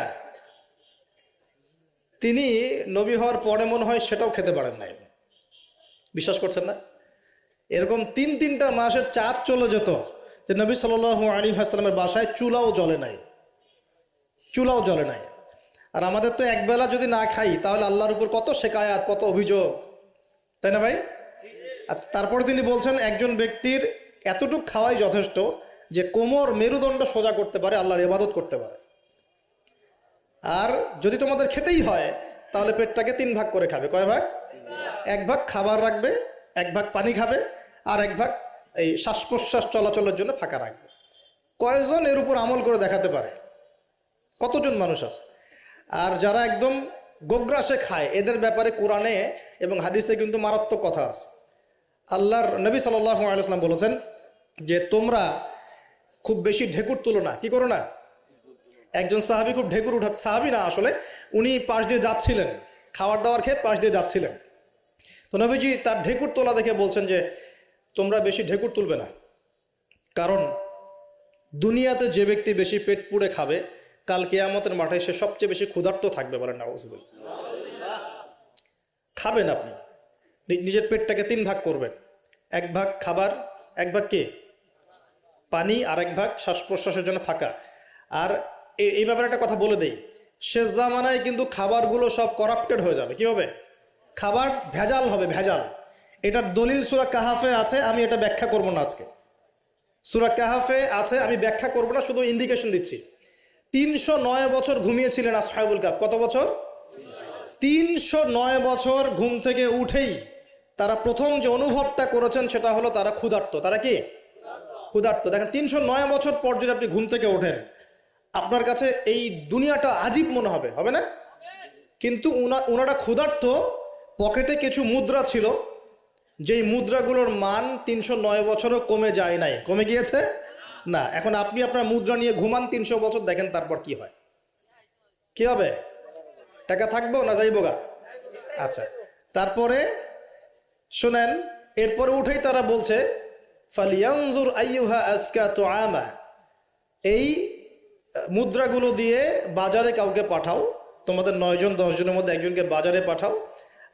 তিনি নবী হওয়ার পরে মনে হয় সেটাও খেতে পারেন নাই। বিশ্বাস করছেন না? এরকম 3-3টা মাসের চাঁদ চলে যেত যে নবী সাল্লাল্লাহু আলাইহি ওয়াসাল্লামের বাসায় চুলাও জ্বলে নাই। আর আমাদের তো একবেলা যদি না খাই তাহলে আল্লাহর উপর কত শেকায়াত, কত অভিযোগ, তাই না ভাই? আচ্ছা, তারপরে তিনি বলছেন একজন ব্যক্তির এতটুকু খাওয়াই যথেষ্ট যে কোমর, মেরুদণ্ড সোজা করতে পারে, আল্লাহর ইবাদত করতে পারে। আর যদি তোমাদের খেতেই হয় তাহলে পেটটাকে 3 ভাগ করে খাবে। কয় ভাগ? 1 ভাগ খাবার রাখবে, 1 ভাগ পানি খাবে, আর 1 ভাগ এই শ্বাস প্রশ্বাস চলাচলের জন্য ফাঁকা রাখবে। কয়জন এর উপর আমল করে দেখাতে পারে? কতজন মানুষ আছে? আর যারা একদম গোগ্রাসে খায়, এদের ব্যাপারে কোরআনে এবং হাদিসে কিন্তু মারাত্মক কথা আছে। আল্লাহর নবী সাল্লাল্লাহু আলাইহি ওয়াসাল্লাম বলেছেন যে তোমরা খুব বেশি ঢেকুর তুলো না। কি করো না? একজন সাহাবী খুব ঢেকুর উঠাচ্ছে, সাহাবী না আসলে, উনি পাশ দিয়ে যাচ্ছিলেন, খাবার দাবার খেয়ে পাশ দিয়ে যাচ্ছিলেন। তো নবীজি তার ঢেকুর তোলা দেখে বলছেন যে তোমরা বেশি ঢেকুর তুলবে না, কারণ দুনিয়াতে যে ব্যক্তি বেশি পেট পুড়ে খাবে, কাল কিয়ামতের মাঠে সে সবচেয়ে বেশি ক্ষুধার্ত থাকবে। বলেন নাউযুবিল্লাহ। খাবেন আপনি, নিজের পেটটাকে 3 ভাগ করবেন, এক ভাগ খাবার, এক ভাগ কি পানি, আর এক ভাগ শ্বাস প্রশ্বাসের জন্য ফাঁকা। আর এই ব্যাপারে একটা কথা বলে দেই, শেষ জামানায় কিন্তু খাবারগুলো সব করাপ্টেড হয়ে যাবে। কি হবে? খাবার ভেজাল হবে, ভেজাল। এটার দলিল সূরা কাহাফে আছে, আমি এটা ব্যাখ্যা করব না আজকে। সূরা কাহাফে আছে, আমি ব্যাখ্যা করব না, শুধু ইন্ডিকেশন দিচ্ছি। 309 বছর ঘুমিয়েছিলেন আসহাবুল কাহফ। কত বছর? 309 বছর ঘুম থেকে উঠেই তারা প্রথম যে অনুভবটা করেছেন সেটা হলো তারা ক্ষুধার্ত। তারা কি ক্ষুধার্ত? দেখেন, 309 বছর পর যদি আপনি ঘুম থেকে ওঠেন, আপনার কাছে এই দুনিয়াটা আজীব মনে হবে, হবে না? কিন্তু ওনারা ক্ষুধার্ত, পকেটে কিছু মুদ্রা ছিল, যেই মুদ্রাগুলোর মান 309 বছরও কমে যায় নাই। কমে গিয়েছে না। এখন আপনি আপনার মুদ্রা নিয়ে ঘুমান 300 বছর, দেখেন তারপর কি হয়। কি হবে? টাকা থাকবো না যাইবো গা? আচ্ছা, তারপরে শোনেন, এরপরে উঠেই তারা বলছে ফালিয়ানজুর আইয়ুহা আজকা তুআমা, এই মুদ্রাগুলো দিয়ে বাজারে কাউকে পাঠাও, তোমাদের 9 জন 10 জনের মধ্যে একজনকে বাজারে পাঠাও।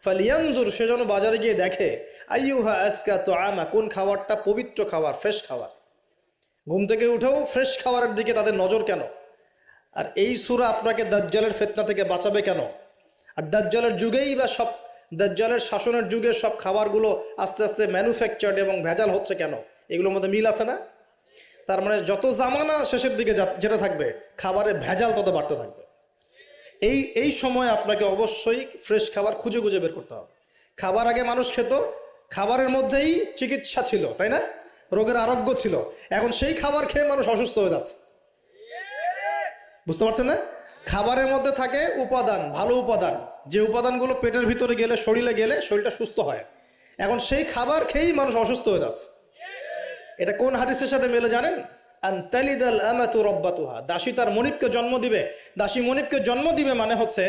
ফালিয়ানজুর, সে যেন বাজারে গিয়ে দেখে আইয়ুহা আজকা তুআমা, কোন খাবারটা পবিত্র খাবার, ফ্রেশ খাবার। ঘুম থেকে উঠেও ফ্রেশ খাবারের দিকে তাদের নজর কেন? আর এই সূরা আপনাকে দাজ্জালের ফিতনা থেকে বাঁচাবে কেন? আর দাজ্জালের যুগেই বা সব, দাজ্জালের শাসনের যুগে সব খাবারগুলো আস্তে আস্তে ম্যানুফ্যাকচার্ড এবং ভেজাল হচ্ছে কেন? এগুলোর মধ্যে মিল আছে না? তার মানে যত জামানা শেষের দিকে যেটা থাকবে, খাবারের ভেজাল তত বাড়তে থাকবে। এই সময় আপনাকে অবশ্যই ফ্রেশ খাবার খুঁজে খুঁজে বের করতে হবে। খাবার আগে মানুষ খেত, খাবারের মধ্যেই চিকিৎসা ছিল, তাই না? রোগের আরোগ্য ছিল। এখন সেই খাবার খেয়ে মানুষ অসুস্থ হয়ে যাচ্ছে। বুঝতে পারছেন না? খাবারের মধ্যে থাকে উপাদান, ভালো উপাদান, যে উপাদানগুলো পেটের ভিতরে গেলে, শরীরে গেলে শরীরটা সুস্থ হয়। এখন সেই খাবার খেয়েই মানুষ অসুস্থ হয়ে যাচ্ছে। এটা কোন হাদিসের সাথে মেলে জানেন? আনতালিদাল আমাতু রাব্বাতুহা, দাসী তার মনিবকে জন্ম দিবে। দাসী মনিবকে জন্ম দিবে মানে হচ্ছে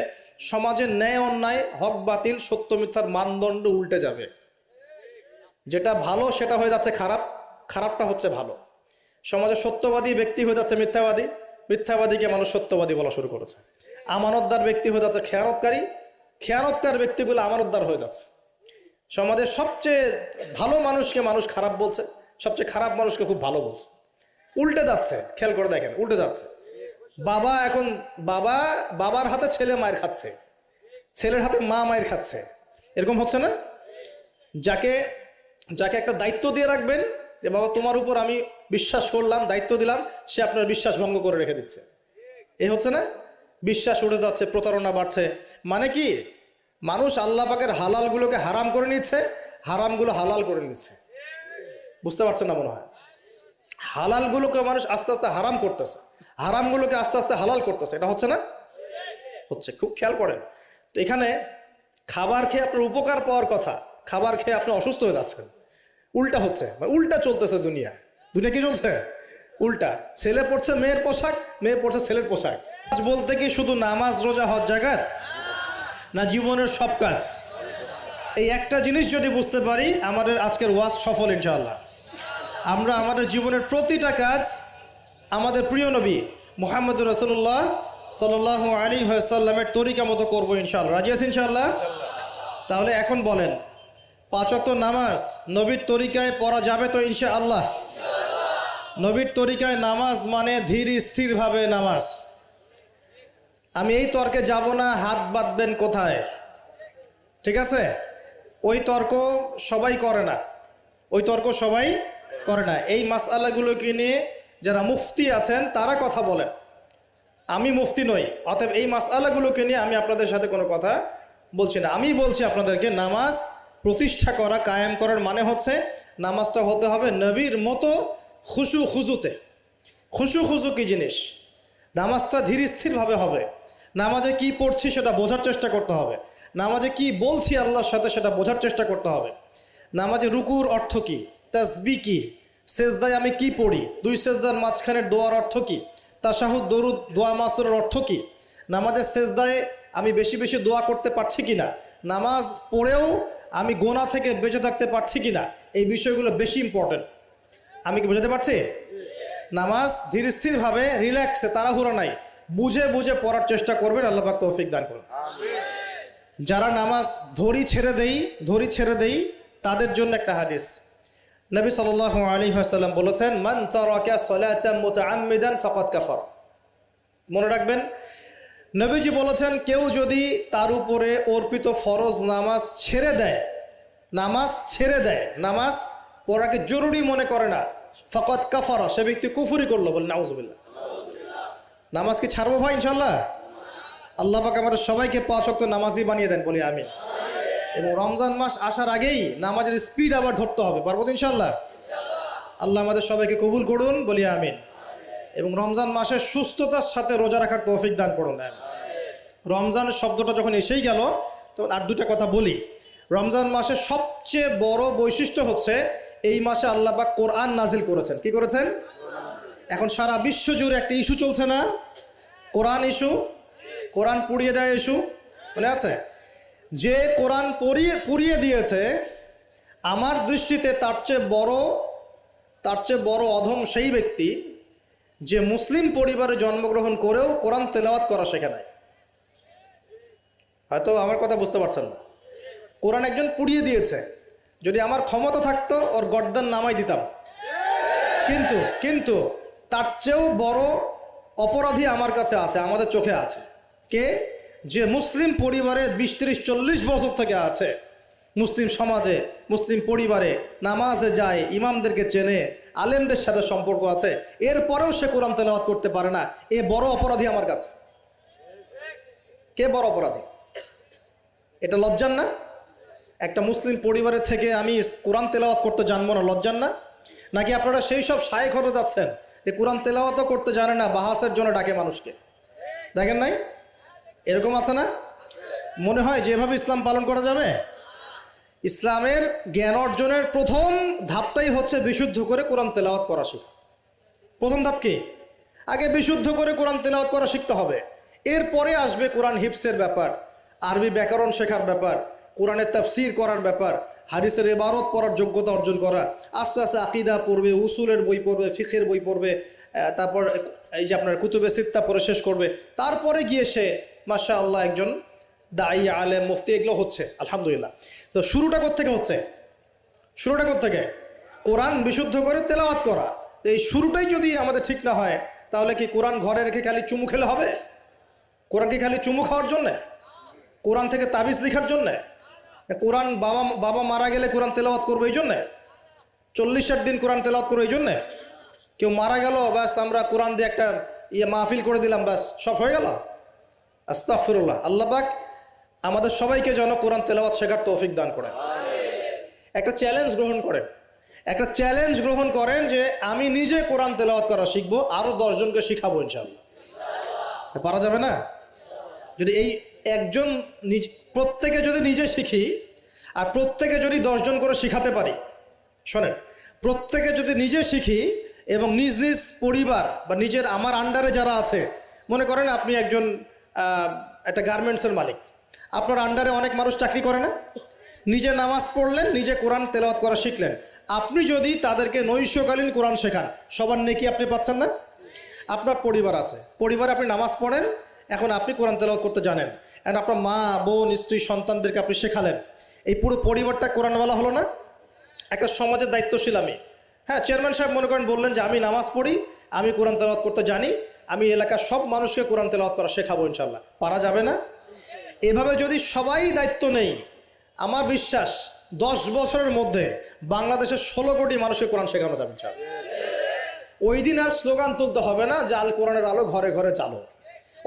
সমাজের ন্যায় অন্যায়, হক বাতিল, সত্য মিথ্যার মানদণ্ড উল্টে যাবে। যেটা ভালো সেটা হয়ে যাচ্ছে খারাপ, খারাপটা হচ্ছে ভালো। সমাজে সত্যবাদী ব্যক্তি হয়ে যাচ্ছে মিথ্যাবাদী, মিথ্যাবাদীকে মানুষ সত্যবাদী বলা শুরু করেছে। আমানতদার ব্যক্তি হয়ে যাচ্ছে খেয়ানতকারী, খেয়ানতকার ব্যক্তিগুলো আমানতদার হয়ে যাচ্ছে। সমাজের সবচেয়ে ভালো মানুষকে মানুষ খারাপ বলছে, সবচেয়ে খারাপ মানুষকে খুব ভালো বলছে। উল্টে যাচ্ছে, খেয়াল করে দেখেন, উল্টে যাচ্ছে। বাবা এখন বাবার হাতে ছেলে মায়ের খাচ্ছে, ছেলের হাতে মা মায়ের খাচ্ছে, এরকম হচ্ছে না? যাকে একটা দায়িত্ব দিয়ে রাখবেন যে বাবা তোমার উপর আমি বিশ্বাস করলাম, দায়িত্ব দিলাম, সে আপনার বিশ্বাস ভঙ্গ করে রেখে দিচ্ছে। এই হচ্ছে না? বিশ্বাস উঠে যাচ্ছে, প্রতারণা বাড়ছে। মানে কি? মানুষ আল্লাহ পাকের হালালগুলোকে হারাম করে নিচ্ছে, হারামগুলো হালাল করে নিচ্ছে। বুঝতে পারছেন না মনে হয়? হালালগুলোকে মানুষ আস্তে আস্তে হারাম করতেছে, হারামগুলোকে আস্তে আস্তে হালাল করতেছে। এটা হচ্ছে না? হচ্ছে। খুব খেয়াল করেন। তো এখানে খাবার খেয়ে আপনার উপকার পাওয়ার কথা, খাবার খেয়ে আপনি অসুস্থ হয়ে যাচ্ছেন। উল্টা হচ্ছে, উল্টা চলতেছে দুনিয়া। দুনিয়া কি চলছে? উল্টা। ছেলে পড়ছে মেয়ের পোশাক, মেয়ে পড়ছে ছেলের পোশাক। কাজ বলতে কি শুধু নামাজ রোজা হজ জাকাত না, জীবনের সব কাজ? এই একটা জিনিস যদি বুঝতে পারি, আমাদের আজকের ওয়াজ সফল ইনশাআল্লাহ। আমরা আমাদের জীবনের প্রতিটা কাজ আমাদের প্রিয় নবী মুহাম্মদুর রাসূলুল্লাহ সাল্লাল্লাহু আলাইহি ওয়াসাল্লামের তরিকা মতো করবো ইনশাআল্লাহ। রাজি আছেন ইনশাআল্লাহ? তাহলে এখন বলেন, 5 ওয়াক্ত নামাজ নবীর তরিকায় পড়া যাবে তো ইনশাআল্লাহ? নবীর তরিকায় নামাজ মানে ধীর স্থিরভাবে নামাজ। আমি এই তর্কে যাব না, হাত বাঁধবেন কোথায়, ঠিক আছে? ওই তর্ক সবাই করে না, ওই তর্ক সবাই করে না। এই মাসআলাগুলোকে নিয়ে যারা মুফতি আছেন তারা কথা বলেন, আমি মুফতি নই। অতএব এই মাসআলাগুলোকে নিয়ে আমি আপনাদের সাথে কোনো কথা বলছি না। আমি বলছি আপনাদেরকে, নামাজ প্রতিষ্ঠা করা, কায়েম করার মানে হচ্ছে নামাজটা হতে হবে নবীর মতো খুশু খুজুতে। খুশু খুজু কী জিনিস? নামাজটা ধীর স্থিরভাবে হবে। নামাজে কি পড়ছি সেটা বোঝার চেষ্টা করতে হবে। নামাজে কি বলছি আল্লাহর সাথে সেটা বোঝার চেষ্টা করতে হবে। নামাজে রুকুর অর্থ কি, তাসবিহ কি, সেজদায় আমি কি পড়ি, 2 সেজদার মাঝখানের দোয়ার অর্থ কি, তাশাহুদ দরুদ দোয়া মাসুরের অর্থ কি, নামাজের সেজদায় আমি বেশি বেশি দোয়া করতে পারছি কিনা, নামাজ পড়েও আমি গোনা থেকে বেঁচে থাকতে পারছি কিনা, এই বিষয়গুলো বেশি ইম্পর্টেন্ট। আমি কি বোঝাতে পারছি? নামাজ ধীর স্থিরভাবে, রিল্যাক্সে, তাড়াহুড়ো নাই, বুঝে বুঝে পড়ার চেষ্টা করবেন। আল্লাহ পাক তৌফিক দান করুন। যারা নামাজ ধরি ছেড়ে দেই তাদের জন্য একটা হাদিস, নবী সাল্লাল্লাহু আলাইহি ওয়াসাল্লাম বলেছেন, মান তারাকা সালাতান মুতাআম্মিদান ফাকাদ কাফার। মনে রাখবেন, নবীজি বলেছেন, কেউ যদি তার উপরে অর্পিত ফরজ নামাজ ছেড়ে দেয়, নামাজ পড়াকে জরুরি মনে করে না, ফাকাদ কাফারা, সে ব্যক্তি কুফরি করলো। বলে নাউজুবিল্লাহ। নামাজ কি ছাড়বো ভাই? ইনশাআল্লাহ। আল্লাহ পাক আমাদের সবাইকে 5 ওয়াক্ত নামাজি বানিয়ে দেন, বলি আমিন। এবং রমজান মাস আসার আগেই নামাজের স্পিড আবার ধরতে হবে, পারবো তো ইনশাআল্লাহ? আল্লাহ আমাদের সবাইকে কবুল করুন, বলি আমিন। এবং রমজান মাসে সুস্থতার সাথে রোজা রাখার তৌফিক দান করুন। রমজানের শব্দটা যখন এসেই গেল, তখন আর দুটা কথা বলি। রমজান মাসের সবচেয়ে বড় বৈশিষ্ট্য হচ্ছে এই মাসে আল্লাহ পাক কোরআন নাজিল করেছেন। কি করেছেন? এখন সারা বিশ্ব জুড়ে একটা ইস্যু চলছে না? কোরআন ইস্যু, কোরআন পুড়িয়ে দেয় ইস্যু, মনে আছে? যে কোরআন পুড়িয়ে দিয়েছে, আমার দৃষ্টিতে তার চেয়ে বড় অধম সেই ব্যক্তি যে মুসলিম পরিবারে জন্মগ্রহণ করেও কোরআন তেলাওয়াত করা শেখে নাই। হয়তো আমার কথা বুঝতে পারছেন না। কোরআন একজন পুড়িয়ে দিয়েছে। যদি আমার ক্ষমতা থাকতো ওর গর্দান নামাই দিতাম, কিন্তু তার চেয়েও বড় অপরাধী আমার কাছে আছে, আমাদের চোখে আছে। কে? যে মুসলিম পরিবারে 20-30-40 বছর থেকে আছে, মুসলিম সমাজে, মুসলিম পরিবারে নামাজে যায়, ইমামদেরকে চেনে, আলেমদের সাথে সম্পর্ক আছে, এরপরেও সে কোরআন তেলাওয়াত করতে পারে না। এ বড় অপরাধী আমার কাছে। কে বড় অপরাধী? এটা লজ্জার না? একটা মুসলিম পরিবারের থেকে আমি কোরআন তেলাওয়াত করতে জানবো না, লজ্জার না? নাকি আপনারা সেই সব শায়েখ হতে যাচ্ছেন যে কোরআন তেলাওয়াতও করতে জানে না, বাহাসের জন্য ডাকে মানুষকে? দেখেন নাই? এরকম আছে না? মনে হয় যেভাবে ইসলাম পালন করা যাবে? ইসলামের জ্ঞান অর্জনের প্রথম ধাপটাই হচ্ছে বিশুদ্ধ করে কোরআন তেলাওয়াত করা শিখা। প্রথম ধাপ কি? আগে বিশুদ্ধ করে কোরআন তেলাওয়াত করা শিখতে হবে। এরপরে আসবে কোরআন হিফসের ব্যাপার, আরবি ব্যাকরণ শেখার ব্যাপার, কোরআনের তাফসীর করার ব্যাপার, হাদিসের ইবারত পড়ার যোগ্যতা অর্জন করা। আস্তে আস্তে আকীদা পড়বে, উসুলের বই পড়বে, ফিকহের বই পড়বে, তারপর এই যে আপনার কুতুবে সিত্তা পড়ে শেষ করবে। তারপরে গিয়ে সে মাশাআল্লাহ একজন দাঈ, আলেম, মুফতি, এগুলো হচ্ছে আলহামদুলিল্লাহ। তো শুরুটা কোত্থেকে হচ্ছে? কোরআন বিশুদ্ধ করে তেলাওয়াত করা। তো এই শুরুটাই যদি আমাদের ঠিক না হয়, তাহলে কি কোরআন ঘরে রেখে খালি চুমু খেলে হবে? কোরআন কি খালি চুমু খাওয়ার জন্যে? কোরআন থেকে তাবিজ লেখার জন্যে? কোরআন বাবা মারা গেলে কোরআন তেলাওয়াত করবো এই জন্যে? 40-60 দিন কোরআন তেলাওয়াত করবো এই জন্যে? কেউ মারা গেল, ব্যাস আমরা কোরআন দিয়ে একটা মাহফিল করে দিলাম, ব্যাস সব হয়ে গেল? আস্তাগফিরুল্লাহ। আল্লাহ পাক আমাদের সবাইকে যেন কোরআন তেলাওয়াত শেখার তৌফিক দান করেন। একটা চ্যালেঞ্জ গ্রহণ করেন যে আমি নিজে কোরআন তেলাওয়াত করা শিখবো, আরো 10 জনকে শিখাবো ইনশাআল্লাহ। পারা যাবে না? যদি এই একজন প্রত্যেকে যদি নিজে শিখি, আর প্রত্যেকে যদি 10 জন করে শিখাতে পারি, শোনেন, প্রত্যেকে যদি নিজে শিখি এবং নিজ নিজ পরিবার বা নিজের আমার আন্ডারে যারা আছে, মনে করেন আপনি একজন একটা গার্মেন্টসের মালিক, আপনার আন্ডারে অনেক মানুষ চাকরি করে না? নিজে নামাজ পড়লেন, নিজে কোরআন তেলাওয়াত করা শিখলেন। আপনি যদি তাদেরকে নৈশকালীন কোরআন শেখান, সবার নেকি আপনি পাচ্ছেন না? আপনার পরিবার আছে, পরিবারে আপনি নামাজ পড়েন, এখন আপনি কোরআন তেলাওয়াত করতে জানেন, এখন আপনার মা, বোন, স্ত্রী, সন্তানদেরকে আপনি শেখালেন, এই পুরো পরিবারটা কোরআনওয়ালা হলো না? একটা সমাজের দায়িত্বশীল আমি। হ্যাঁ, চেয়ারম্যান সাহেব মনে করেন বললেন যে আমি নামাজ পড়ি, আমি কোরআন তেলাওয়াত করতে জানি, আমি এলাকার সব মানুষকে কোরআন তেলাওয়াত করা শেখাবো ইনশাআল্লাহ। পারা যাবে না? এভাবে যদি সবাই দায়িত্ব নেই, আমার বিশ্বাস 10 বছরের মধ্যে বাংলাদেশের 16 কোটি মানুষকে কোরআন শেখানো যাবে ইনশাআল্লাহ। ওই দিন আর স্লোগান তুলতে হবে না যে আল কোরআনের আলো ঘরে ঘরে চালো,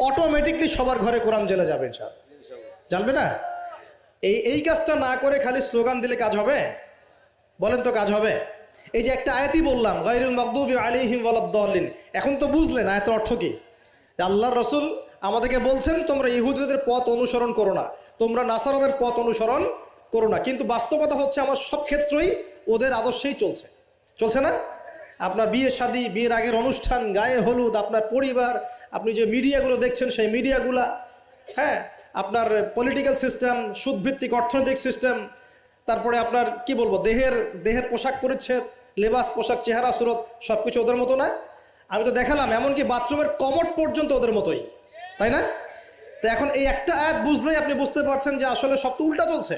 অটোমেটিকলি সবার ঘরে কোরআন জ্বেলে যাবে ইনশাআল্লাহ। জানবে না? এই কাজটা না করে খালি স্লোগান দিলে কাজ হবে? বলেন তো কাজ হবে? এই যে একটা আয়াতই বললাম, গায়রুল মাগদুবি আলাইহিম ওয়ালাদ-দাল্লিন, এখন তো বুঝলেন আয়াতের অর্থ কি? আল্লাহর রাসূল আমাদেরকে বলছেন তোমরা ইহুদিদের পথ অনুসরণ করো না, তোমরা নাসারাদের পথ অনুসরণ করো না। কিন্তু বাস্তবতা হচ্ছে আমার সব ক্ষেত্রেই ওদের আদর্শেই চলছে না? আপনার বিয়ে শাদী, বিয়ের আগের অনুষ্ঠান, গায়ে হলুদ, আপনার পরিবার, আপনি যে মিডিয়াগুলো দেখছেন সেই মিডিয়াগুলা, হ্যাঁ, আপনার পলিটিক্যাল সিস্টেম, সুদভিত্তিক অর্থনৈতিক সিস্টেম, তারপরে আপনার কি বলবো, দেহের পোশাক পরিচ্ছদ, লেবাস, পোশাক, চেহারা, সুরত, সব কিছু ওদের মতো না? আমি তো দেখালাম এমনকি বাথরুমের কমোড পর্যন্ত ওদের মতোই, তাই না? তো এখন এই একটা আয়াত বুঝলেই আপনি বুঝতে পারছেন যে আসলে সব তো উল্টা চলছে।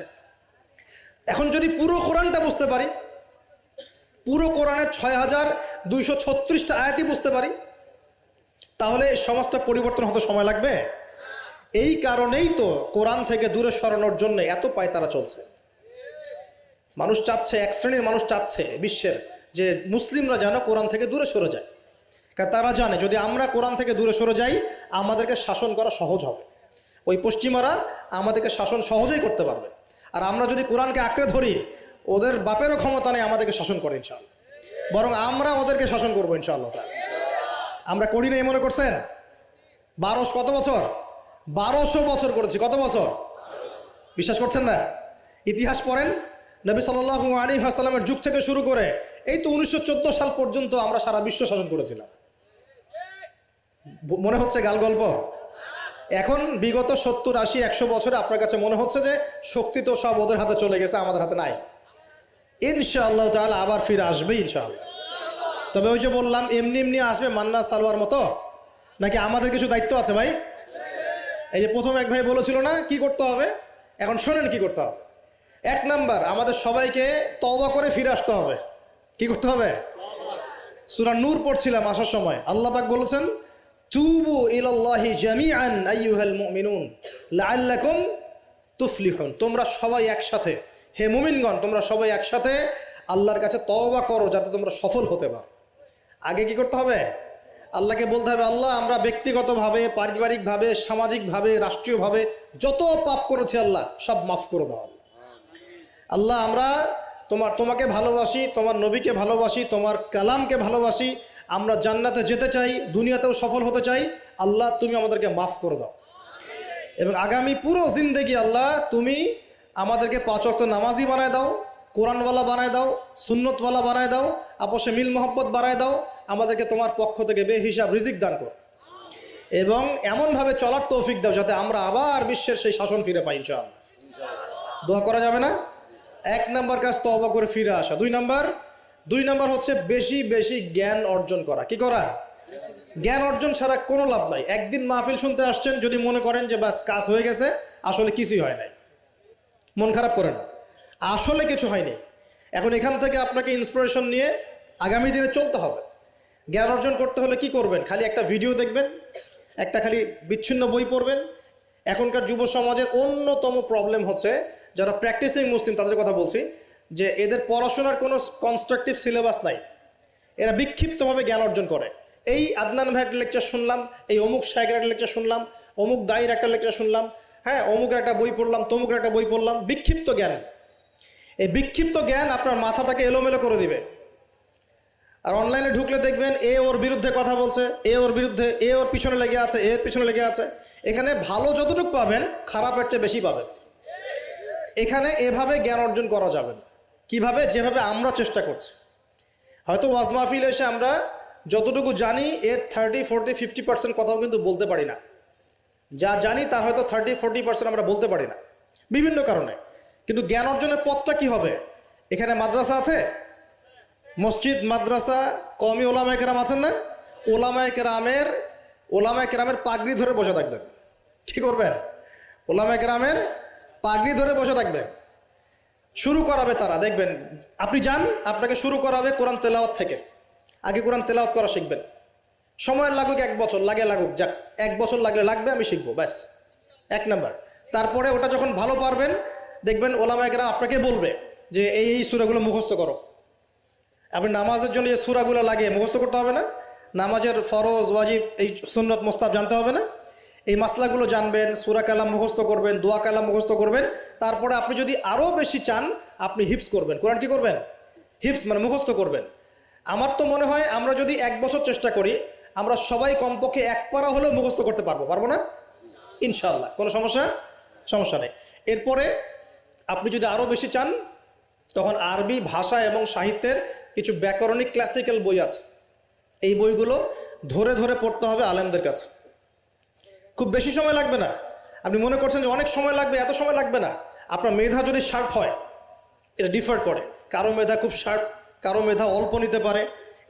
এখন যদি পুরো কোরআনটা বুঝতে পারি, পুরো কোরআনের ৬,২৩৬টা আয়াতই বুঝতে পারি, তাহলে এই সমাজটা পরিবর্তন হতে সময় লাগবে? এই কারণেই তো কোরআন থেকে দূরে সরানোর জন্য এত পায়তারা চলছে। মানুষ চাচ্ছে, এক শ্রেণীর মানুষ চাচ্ছে বিশ্বের যে মুসলিমরা যেন কোরআন থেকে দূরে সরে যায়, কারণ তারা জানে যদি আমরা কোরআন থেকে দূরে সরে যাই আমাদেরকে শাসন করা সহজ হবে। ওই পশ্চিমারা আমাদেরকে শাসন সহজেই করতে পারবে, আর আমরা যদি কোরআনকে আঁকড়ে ধরি ওদের বাপেরও ক্ষমতা নেই আমাদেরকে শাসন করে ইনশাআল্লাহ, বরং আমরা ওদেরকে শাসন করবো ইনশাআল্লাহ। আমরা করি না মনে করছেন? 1200 কত বছর? 1200 বছর করেছি। কত বছর? বিশ্বাস করছেন না? ইতিহাস পড়েন, নবী সাল্লাল্লাহু আলাইহি ওয়াসাল্লামের যুগ থেকে শুরু করে এই তো 1914 সাল পর্যন্ত আমরা সারা বিশ্ব শাসন করেছিলাম। মনে হচ্ছে গাল গল্প? এখন বিগত 70, 80, 100 বছরে আপনার কাছে মনে হচ্ছে যে শক্তি তো সব ওদের হাতে চলে গেছে, আমাদের হাতে নাই। ইনশাআল্লাহ তাআলা আবার ফিরে আসবে ইনশাআল্লাহ। তবে ওই যে বললাম এমনি এমনি আসবে মান্না সালোয়ার মতো, নাকি আমাদের কিছু দায়িত্ব আছে ভাই? এই যে প্রথম এক ভাই বলেছিল না কি করতে হবে, এখন শোনেন কি করতে হবে। 1 নাম্বার, আমাদের সবাইকে তওবা করে ফিরে আসতে হবে। কি করতে হবে? সূরা নূর পড়ছিলাম আসার সময়, আল্লাহ পাক বলেছেন তুবু ইলাল্লাহি জামিআন আইয়ুহাল মুমিনুন লাআল্লাকুম তুফলিহুন। তোমরা সবাই একসাথে, হে মুমিনগণ তোমরা সবাই একসাথে আল্লাহর কাছে তওবা করো যাতে তোমরা সফল হতে পারো। আগে কি করতে হবে? আল্লাহকে বলতে হবে আল্লাহ আমরা ব্যক্তিগতভাবে, পারিবারিকভাবে, সামাজিকভাবে, রাষ্ট্রীয়ভাবে যত পাপ করেছি আল্লাহ সব মাফ করে দাও। আল্লাহ আমরা তোমাকে ভালোবাসি, তোমার নবীকে ভালোবাসি, তোমার কালামকে ভালোবাসি, আমরা জান্নাতে যেতে চাই, দুনিয়াতেও সফল হতে চাই, আল্লাহ তুমি আমাদেরকে মাফ করে দাও। এবং আগামী পুরো জিন্দেগি আল্লাহ তুমি আমাদেরকে 5 ওয়াক্ত নামাজি বানায় দাও, কোরআনওয়ালা বানায় দাও, সুন্নতওয়ালা বানায় দাও, আপসে মিল মোহব্বত বানায় দাও, আমাদেরকে তোমার পক্ষ থেকে বেহিসাব রিজিক দান করো এবং এমনভাবে চলার তৌফিক দাও যাতে আমরা আবার বিশ্বের সেই শাসন ফিরে পাই ইনশাআল্লাহ। দোয়া করা যাবে না? 1 নাম্বার কাজ তওবা করে ফিরে আসা। 2 নাম্বার হচ্ছে বেশি বেশি জ্ঞান অর্জন করা। কি করা? জ্ঞান অর্জন ছাড়া কোনো লাভ নাই। একদিন মাহফিল শুনতে আসছেন, যদি মনে করেন যে বাস কাজ হয়ে গেছে, আসলে কিছুই হয় নাই, মন খারাপ করেন না, আসলে কিছু হয়নি। এখন এখান থেকে আপনাকে ইন্সপিরেশন নিয়ে আগামী দিনে চলতে হবে। জ্ঞান অর্জন করতে হলে কি করবেন? খালি একটা ভিডিও দেখবেন, একটা খালি বিচ্ছিন্ন বই পড়বেন। এখনকার যুব সমাজের অন্যতম প্রবলেম হচ্ছে, যারা প্র্যাকটিসিং মুসলিম তাদের কথা বলছি, যে এদের পড়াশোনার কোনো কনস্ট্রাকটিভ সিলেবাস নাই, এরা বিক্ষিপ্তভাবে জ্ঞান অর্জন করে। এই আদনান ভাইয়ের লেকচার শুনলাম, এই অমুক শায়েখের একটা লেকচার শুনলাম, অমুক দায়ের একটা লেকচার শুনলাম, হ্যাঁ অমুকের একটা বই পড়লাম, তমুকের একটা বই পড়লাম, বিক্ষিপ্ত জ্ঞান। এই বিক্ষিপ্ত জ্ঞান আপনার মাথাটাকে এলোমেলো করে দিবে। আর অনলাইনে ঢুকলে দেখবেন এ ওর বিরুদ্ধে কথা বলছে, এ ওর বিরুদ্ধে, এ ওর পিছনে লেগে আছে, এর পিছনে লেগে আছে। এখানে ভালো যতটুকু পাবেন খারাপের চেয়ে বেশি পাবেন। এখানে এভাবে জ্ঞান অর্জন করা যাবে না। কিভাবে? যেভাবে আমরা চেষ্টা করছি। হয়তো ওয়াজ মাহফিল এসে আমরা যতটুকু জানি এর 30, 40, 50% কথাও কিন্তু বলতে পারি না। যা জানি তার হয়তো 30, 40% আমরা বলতে পারি না বিভিন্ন কারণে। কিন্তু জ্ঞান অর্জনের পথটা কি হবে? এখানে মাদ্রাসা আছে, মসজিদ, মাদ্রাসা, কওমি ওলামায়ে কেরাম আছেন না? ওলামায়ে কেরামের পাগড়ি ধরে বসে থাকবেন। কি করবেন? ওলামায়ে কেরামের পাগড়ি ধরে বসে থাকবেন। শুরু করাবে তারা, দেখবেন আপনি যান, আপনাকে শুরু করাবে কোরআন তেলাওয়াত থেকে। আগে কোরআন তেলাওয়াত করা শিখবেন। সময় লাগুক 1 বছর, লাগুক, যাক 1 বছর লাগবে, আমি শিখবো, ব্যাস 1 নাম্বার। তারপরে ওটা যখন ভালো পারবেন দেখবেন ওলামায়ে কেরাম আপনাকে বলবে যে এই সূরাগুলো মুখস্থ করো। আপনি নামাজের জন্য যে সূরাগুলো লাগে মুখস্থ করতে হবে না? নামাজের ফরজ, ওয়াজিব, এই সুন্নত, মুস্তাহাব জানতে হবে না? এই মাসলাগুলো জানবেন, সূরা কালাম মুখস্থ করবেন, দোয়া কালাম মুখস্থ করবেন। তারপরে আপনি যদি আরও বেশি চান আপনি হিফজ করবেন। কোরআন কি করবেন? হিফজ মানে মুখস্থ করবেন। আমার তো মনে হয় আমরা যদি 1 বছর চেষ্টা করি আমরা সবাই কমপক্ষে 1 পারা হলেও মুখস্থ করতে পারবো না ইনশাআল্লাহ? কোনো সমস্যা নেই। এরপরে আপনি যদি আরও বেশি চান তখন আরবি ভাষা এবং সাহিত্যের কিছু ব্যাকরণিক ক্লাসিক্যাল বই আছে, এই বইগুলো ধরে ধরে পড়তে হবে আলেমদের কাছে। খুব বেশি সময় লাগবে না। আপনি মনে করছেন যে অনেক সময় লাগবে, এত সময় লাগবে না। আপনার মেধা যদি শার্প হয়, এটা ডিফার করে, কারো মেধা খুব শার্প, কারো মেধা অল্প নিতে পারে।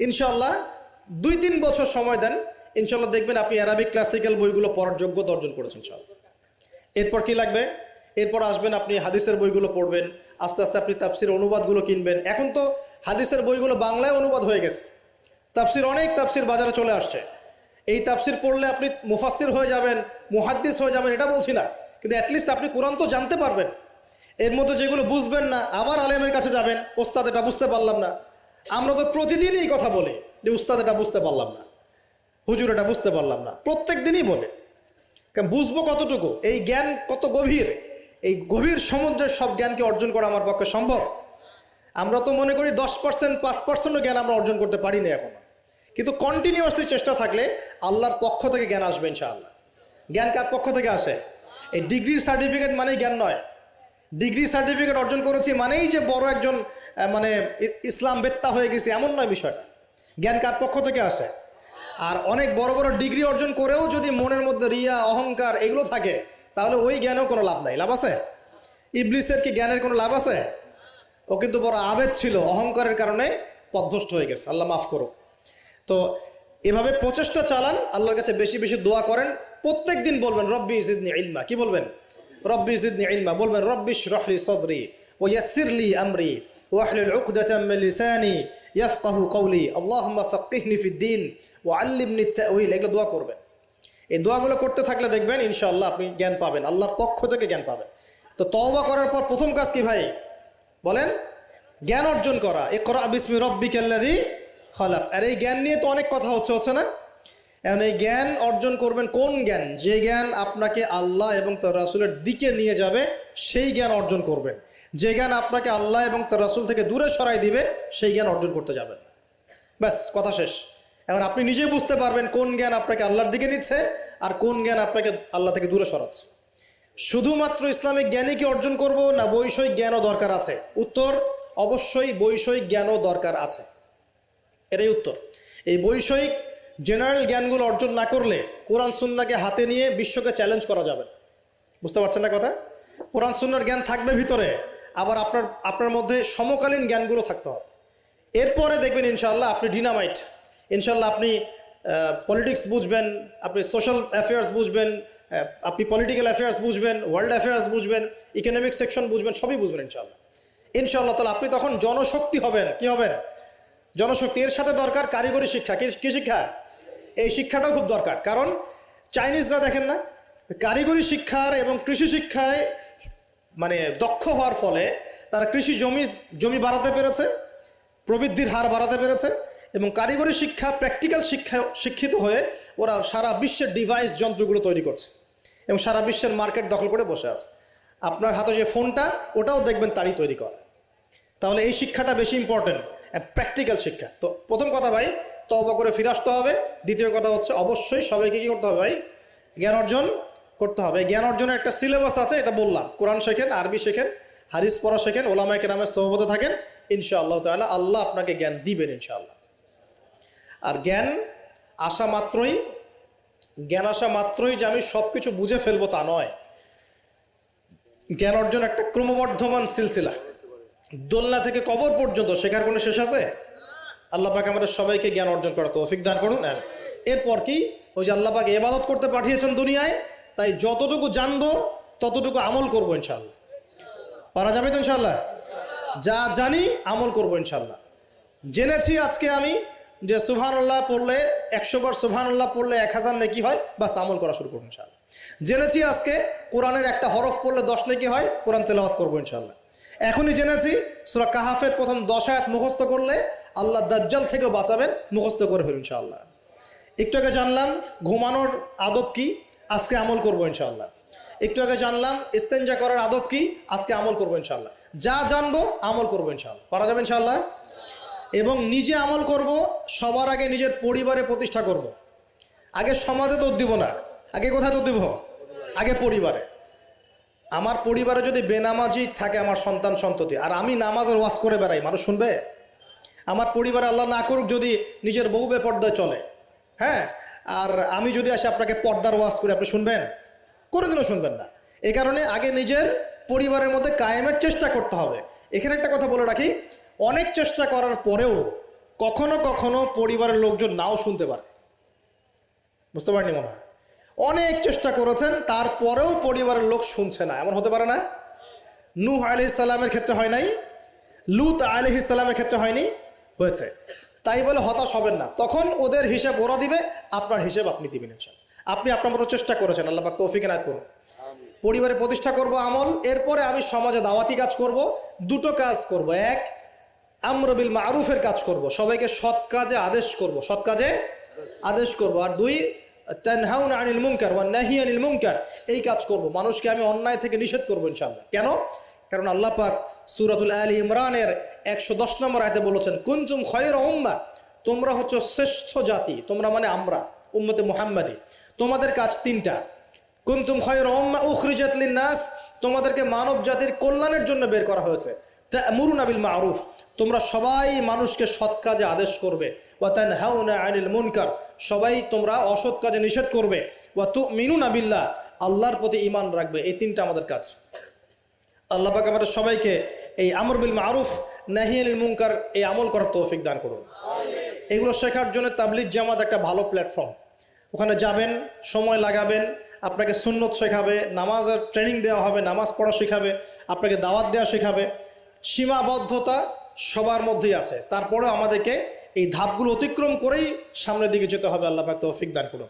ইনশাআল্লাহ 2-3 বছর সময় দেন, ইনশাআল্লাহ দেখবেন আপনি অ্যারাবিক ক্লাসিক্যাল বইগুলো পড়ার যোগ্যতা অর্জন করেছেন ইনশাআল্লাহ। এরপর কি লাগবে? এরপর আসবেন আপনি হাদিসের বইগুলো পড়বেন, আস্তে আস্তে আপনি তাফসির অনুবাদগুলো কিনবেন। এখন তো হাদিসের বইগুলো বাংলায় অনুবাদ হয়ে গেছে, তাফসির অনেক তাফসির বাজারে চলে আসছে। এই তাফসির পড়লে আপনি মুফাসসির হয়ে যাবেন, মুহাদ্দিস হয়ে যাবেন, এটা বলছি না, কিন্তু অ্যাটলিস্ট আপনি কোরআন তো জানতে পারবেন। এর মধ্যে যেগুলো বুঝবেন না আবার আলেমের কাছে যাবেন, ওস্তাদ এটা বুঝতে পারলাম না। আমরা তো প্রতিদিনই এই কথা বলি যে উস্তাদ এটা বুঝতে পারলাম না, হুজুর এটা বুঝতে পারলাম না, প্রত্যেক দিনই বলে। কারণ বুঝবো কতটুকু, এই জ্ঞান কত গভীর, এই গভীর সমুদ্রের সব জ্ঞানকে অর্জন করা আমার পক্ষে সম্ভব? আমরা তো মনে করি 10%, 5%ও জ্ঞান আমরা অর্জন করতে পারি না এখনো, কিন্তু কন্টিনিউয়াসলি চেষ্টা থাকলে আল্লাহর পক্ষ থেকে জ্ঞান আসবে ইনশাআল্লাহ। জ্ঞান কার পক্ষ থেকে আসে? এই ডিগ্রির সার্টিফিকেট মানেই জ্ঞান নয়। ডিগ্রি সার্টিফিকেট অর্জন করেছি মানেই যে বড় একজন মানে ইসলাম বেত্তা হয়ে গেছি, এমন নয় বিষয়টা। জ্ঞান কার পক্ষ থেকে আসে? আর অনেক বড় বড় ডিগ্রি অর্জন করেও যদি মনের মধ্যে রিয়া, অহংকার এগুলো থাকে, তাহলে ওই জ্ঞানেও কোনো লাভ নাই। লাভ আছে? ইবলিসের কি জ্ঞানের কোনো লাভ আছে? ও কিন্তু বড় আবেদ ছিল, অহংকারের কারণে পথভ্রষ্ট হয়ে গেছে, আল্লাহ মাফ করুক। তো এভাবে প্রচেষ্টা চালান, আল্লাহর কাছে বেশি বেশি দোয়া করেন। প্রত্যেক দিন বলবেন রব্বি জিদনি ইলমা। কি বলবেন? রব্বি জিদনি ইলমা। বলবেন রব্বি ইশরাহ লি সাদরি ওয়া ইয়াসসির লি আমরি ওয়াহলুল উকদাতাম মিন লিসানি ইয়াফকাহু কওলি আল্লাহুম্মা ফাক্কিহনি ফিদ-দীন ওয়া আল্লিমনি আত-তা'ওয়িল। এগুলো দোয়া করবেন। এই দোয়াগুলো করতে থাকলে দেখবেন ইনশাআল্লাহ আপনি জ্ঞান পাবেন, আল্লাহর পক্ষ থেকে জ্ঞান পাবেন। তো তওবা করার পর প্রথম কাজ কি ভাই বলেন? জ্ঞান অর্জন করা। ইকরা বিসমি রাব্বিকাল্লাযী খালাক। আর এই জ্ঞান নিয়ে তো অনেক কথা হচ্ছে না? এখন এই জ্ঞান অর্জন করবেন কোন জ্ঞান? যে জ্ঞান আপনাকে আল্লাহ এবং তার রাসূলের দিকে নিয়ে যাবে সেই জ্ঞান অর্জন করবেন। যে জ্ঞান আপনাকে আল্লাহ এবং তার রাসূল থেকে দূরে সরাই দিবে সেই জ্ঞান অর্জন করতে যাবেন। ব্যাস, কথা শেষ। এখন আপনি নিজেই বুঝতে পারবেন কোন জ্ঞান আপনাকে আল্লাহর দিকে নিচ্ছে আর কোন জ্ঞান আপনাকে আল্লাহ থেকে দূরে সরাচ্ছে। শুধুমাত্র ইসলামিক জ্ঞানই কি অর্জন করব, না বৈষয়িক জ্ঞানও দরকার আছে? উত্তর অবশ্যই বৈষয়িক জ্ঞানও দরকার আছে, এটাই উত্তর। এই বৈষয়িক জেনারেল জ্ঞানগুলো অর্জন না করলে কোরআন সুন্নাহকে হাতে নিয়ে বিশ্বকে চ্যালেঞ্জ করা যাবে না। বুঝতে পারছেন না কথা? কোরআন সুন্নাহর জ্ঞান থাকবে ভিতরে, আবার আপনার মধ্যে সমকালীন জ্ঞানগুলো থাকতে হবে। এরপরে দেখবেন ইনশাআল্লাহ আপনি ডিনামাইট। ইনশাআল্লাহ আপনি পলিটিক্স বুঝবেন, আপনি সোশ্যাল অ্যাফেয়ার্স বুঝবেন, আপনি পলিটিক্যাল অ্যাফেয়ার্স বুঝবেন, ওয়ার্ল্ড অ্যাফেয়ার্স বুঝবেন, ইকোনমিক সেকশন বুঝবেন, সবই বুঝবেন ইনশাআল্লাহ। ইনশাআল্লাহ তাহলে আপনি তখন জনশক্তি হবেন। কি হবেন? জনশক্তি। এর সাথে দরকার কারিগরি শিক্ষা। কি শিক্ষা? এই শিক্ষাটাও খুব দরকার। কারণ চাইনিজরা দেখেন না, কারিগরি শিক্ষার এবং কৃষি শিক্ষায় মানে দক্ষ হওয়ার ফলে তারা কৃষি জমি বাড়াতে পেরেছে, প্রবৃদ্ধির হার বাড়াতে পেরেছে, এবং কারিগরি শিক্ষা প্র্যাকটিক্যাল শিক্ষিত হয়ে ওরা সারা বিশ্বের ডিভাইস যন্ত্রগুলো তৈরি করছে এবং সারা বিশ্বের মার্কেট দখল করে বসে আছে। আপনার হাতে যে ফোনটা, ওটাও দেখবেন তারই তৈরি করা। তাহলে এই শিক্ষাটা বেশি ইম্পর্টেন্ট, প্র্যাকটিক্যাল শিক্ষা। তো প্রথম কথা ভাই, তওবা করে ফিরে আসতে হবে। দ্বিতীয় কথা হচ্ছে অবশ্যই সবাইকে কি করতে হবে ভাই? জ্ঞান অর্জন করতে হবে। জ্ঞান অর্জনের একটা সিলেবাস আছে, এটা বললাম। কোরআন শেখেন, আরবি শেখেন, হাদিস পড়া শেখেন, ওলামায়ে কেরামের সোহবতে থাকেন, ইনশাআল্লাহ তাআলা আল্লাহ আপনাকে জ্ঞান দিবেন ইনশাআল্লাহ। আর জ্ঞান আসা মাত্রই যে আমি সব কিছু বুঝে ফেলবো তা নয়। জ্ঞান অর্জন একটা ক্রমবর্ধমান সিলসিলা। দোলনা থেকে কবর পর্যন্ত শেখার কোনো শেষ আছে? আল্লাহ পাক আমাদের সবাইকে জ্ঞান অর্জন করার তৌফিক দান করুন। এরপর কি, ওই যে আল্লাহ পাক ইবাদত করতে পাঠিয়েছেন দুনিয়ায়, তাই যতটুকু জানবো ততটুকু আমল করবো ইনশাআল্লাহ। পারা যাবে তো ইনশাআল্লাহ? যা জানি আমল করবো ইনশাআল্লাহ। জেনেছি আজকে আমি যে সুবহানাল্লাহ পড়লে 100 বার সুবহানাল্লাহ পড়লে 1000 নেকি হয়, বাস আমল করা শুরু করবো ইনশাআল্লাহ। জেনেছি আজকে কোরআনের একটা হরফ পড়লে 10 নেকি হয়, কোরআন তেলাওয়াত করবো ইনশাআল্লাহ। এখনই জেনেছি সূরা কাহাফের প্রথম 10 আয়াত মুখস্থ করলে আল্লাহ দাজ্জাল থেকেও বাঁচাবেন, মুখস্থ করে ফেলুন ইনশাআল্লাহ। একটু আগে জানলাম ঘুমানোর আদব কি, আজকে আমল করবো ইনশাআল্লাহ। একটু আগে জানলাম ইস্তেঞ্জা করার আদব কি, আজকে আমল করবো ইনশাআল্লাহ। যা জানবো আমল করবো ইনশাআল্লাহ। পারা যাবে ইনশাআল্লাহ। এবং নিজে আমল করব, সবার আগে নিজের পরিবারে প্রতিষ্ঠা করব। আগে সমাজে দৌড় দিব না, আগে কোথায় দৌড় দিব? আগে পরিবারে। আমার পরিবারে যদি বেনামাজি থাকে আমার সন্তান সন্ততি, আর আমি নামাজের ওয়াজ করে বেড়াই, মানুষ শুনবে? আমার পরিবারে আল্লাহ না করুক যদি নিজের বউ বেপর্দায় চলে, হ্যাঁ, আর আমি যদি আসে আপনাকে পর্দার ওয়াজ করে, আপনি শুনবেন? কোনোদিনও শুনবেন না। এই কারণে আগে নিজের পরিবারের মধ্যে কায়েমের চেষ্টা করতে হবে। এখানে একটা কথা বলে রাখি, অনেক চেষ্টা করার পরেও কখনো কখনো পরিবারের লোকজন নাও শুনতে পারে। বুঝতে পারেননি মনে হয়? অনেক চেষ্টা করেছেন, তারপরেও পরিবারের লোক শুনছে না। এমন হতে পারে না? নূহ আলাইহিস সালামের ক্ষেত্রে হয় নাই, লূত আলাইহিস সালামের ক্ষেত্রে হয়নি, হয়েছে। তাই বলে হতাশ হবেন না, তখন ওদের হিসাব ওরা দিবে, আপনার হিসাব আপনি দিবেন ইনশাআল্লাহ। আপনি আপনার মতো চেষ্টা করেছেন, আল্লাহ পাক তৌফিক এনায়েত করুন। পরিবারে প্রতিষ্ঠা করব আমল, এরপরে আমি সমাজে দাওয়াতি কাজ করব। দুটো কাজ করব, এক আমর বিল মারুফের কাজ করব, সবাইকে সৎ কাজে আদেশ করব, সৎ কাজে আদেশ করব। আর দুই তানহাউনা আনিল মুনকার ওয়া নাহি আনিল মুনকার, এই কাজ করব, মানুষকে আমি অন্যায় থেকে নিষেধ করব ইনশাআল্লাহ। কেন? কারণ আল্লাহ পাক সূরাতুল আলী ইমরানের 110 নম্বর আয়াতে বলেছেন, কুনতুম খায়রা উম্মাহ, তোমরা হচ্ছে শ্রেষ্ঠ জাতি। তোমরা মানে আমরা, উম্মতে মুহাম্মাদি। তোমাদের কাজ তিনটা। কুনতুম খায়রা উম্মাহ উখরিজাত লিন-নাস, তোমাদেরকে মানব জাতির কল্যাণের জন্য বের করা হয়েছে। তা'মুরুনা বিল মারুফ, তোমরা সবাই মানুষকে সৎ কাজে আদেশ করবে। ওয়া তানহাউনা আনিল মুনকার, সবাই তোমরা অসৎ কাজে নিষেধ করবে। ওয়া তু'মিনুনা বিল্লাহ, আল্লাহর প্রতি ঈমান রাখবে। এই তিনটা আমাদের কাজ। আল্লাহ পাক আমাদের সবাইকে এই আমর বিল মারুফ নাহি আনিল মুনকার এই আমল করার তৌফিক দান করুন। এগুলো শেখার জন্য তাবলীগ জামাত একটা ভালো প্ল্যাটফর্ম। ওখানে যাবেন, সময় লাগাবেন, আপনাকে সুন্নত শেখাবে, নামাজের ট্রেনিং দেওয়া হবে, নামাজ পড়া শেখাবে, আপনাকে দাওয়াত দেওয়া শেখাবে। সীমাবদ্ধতা সবার মধ্যেই আছে, তারপরেও আমাদেরকে এই ধাপগুলো অতিক্রম করেই সামনের দিকে যেতে হবে। আল্লাহ পাক তৌফিক দান করুন।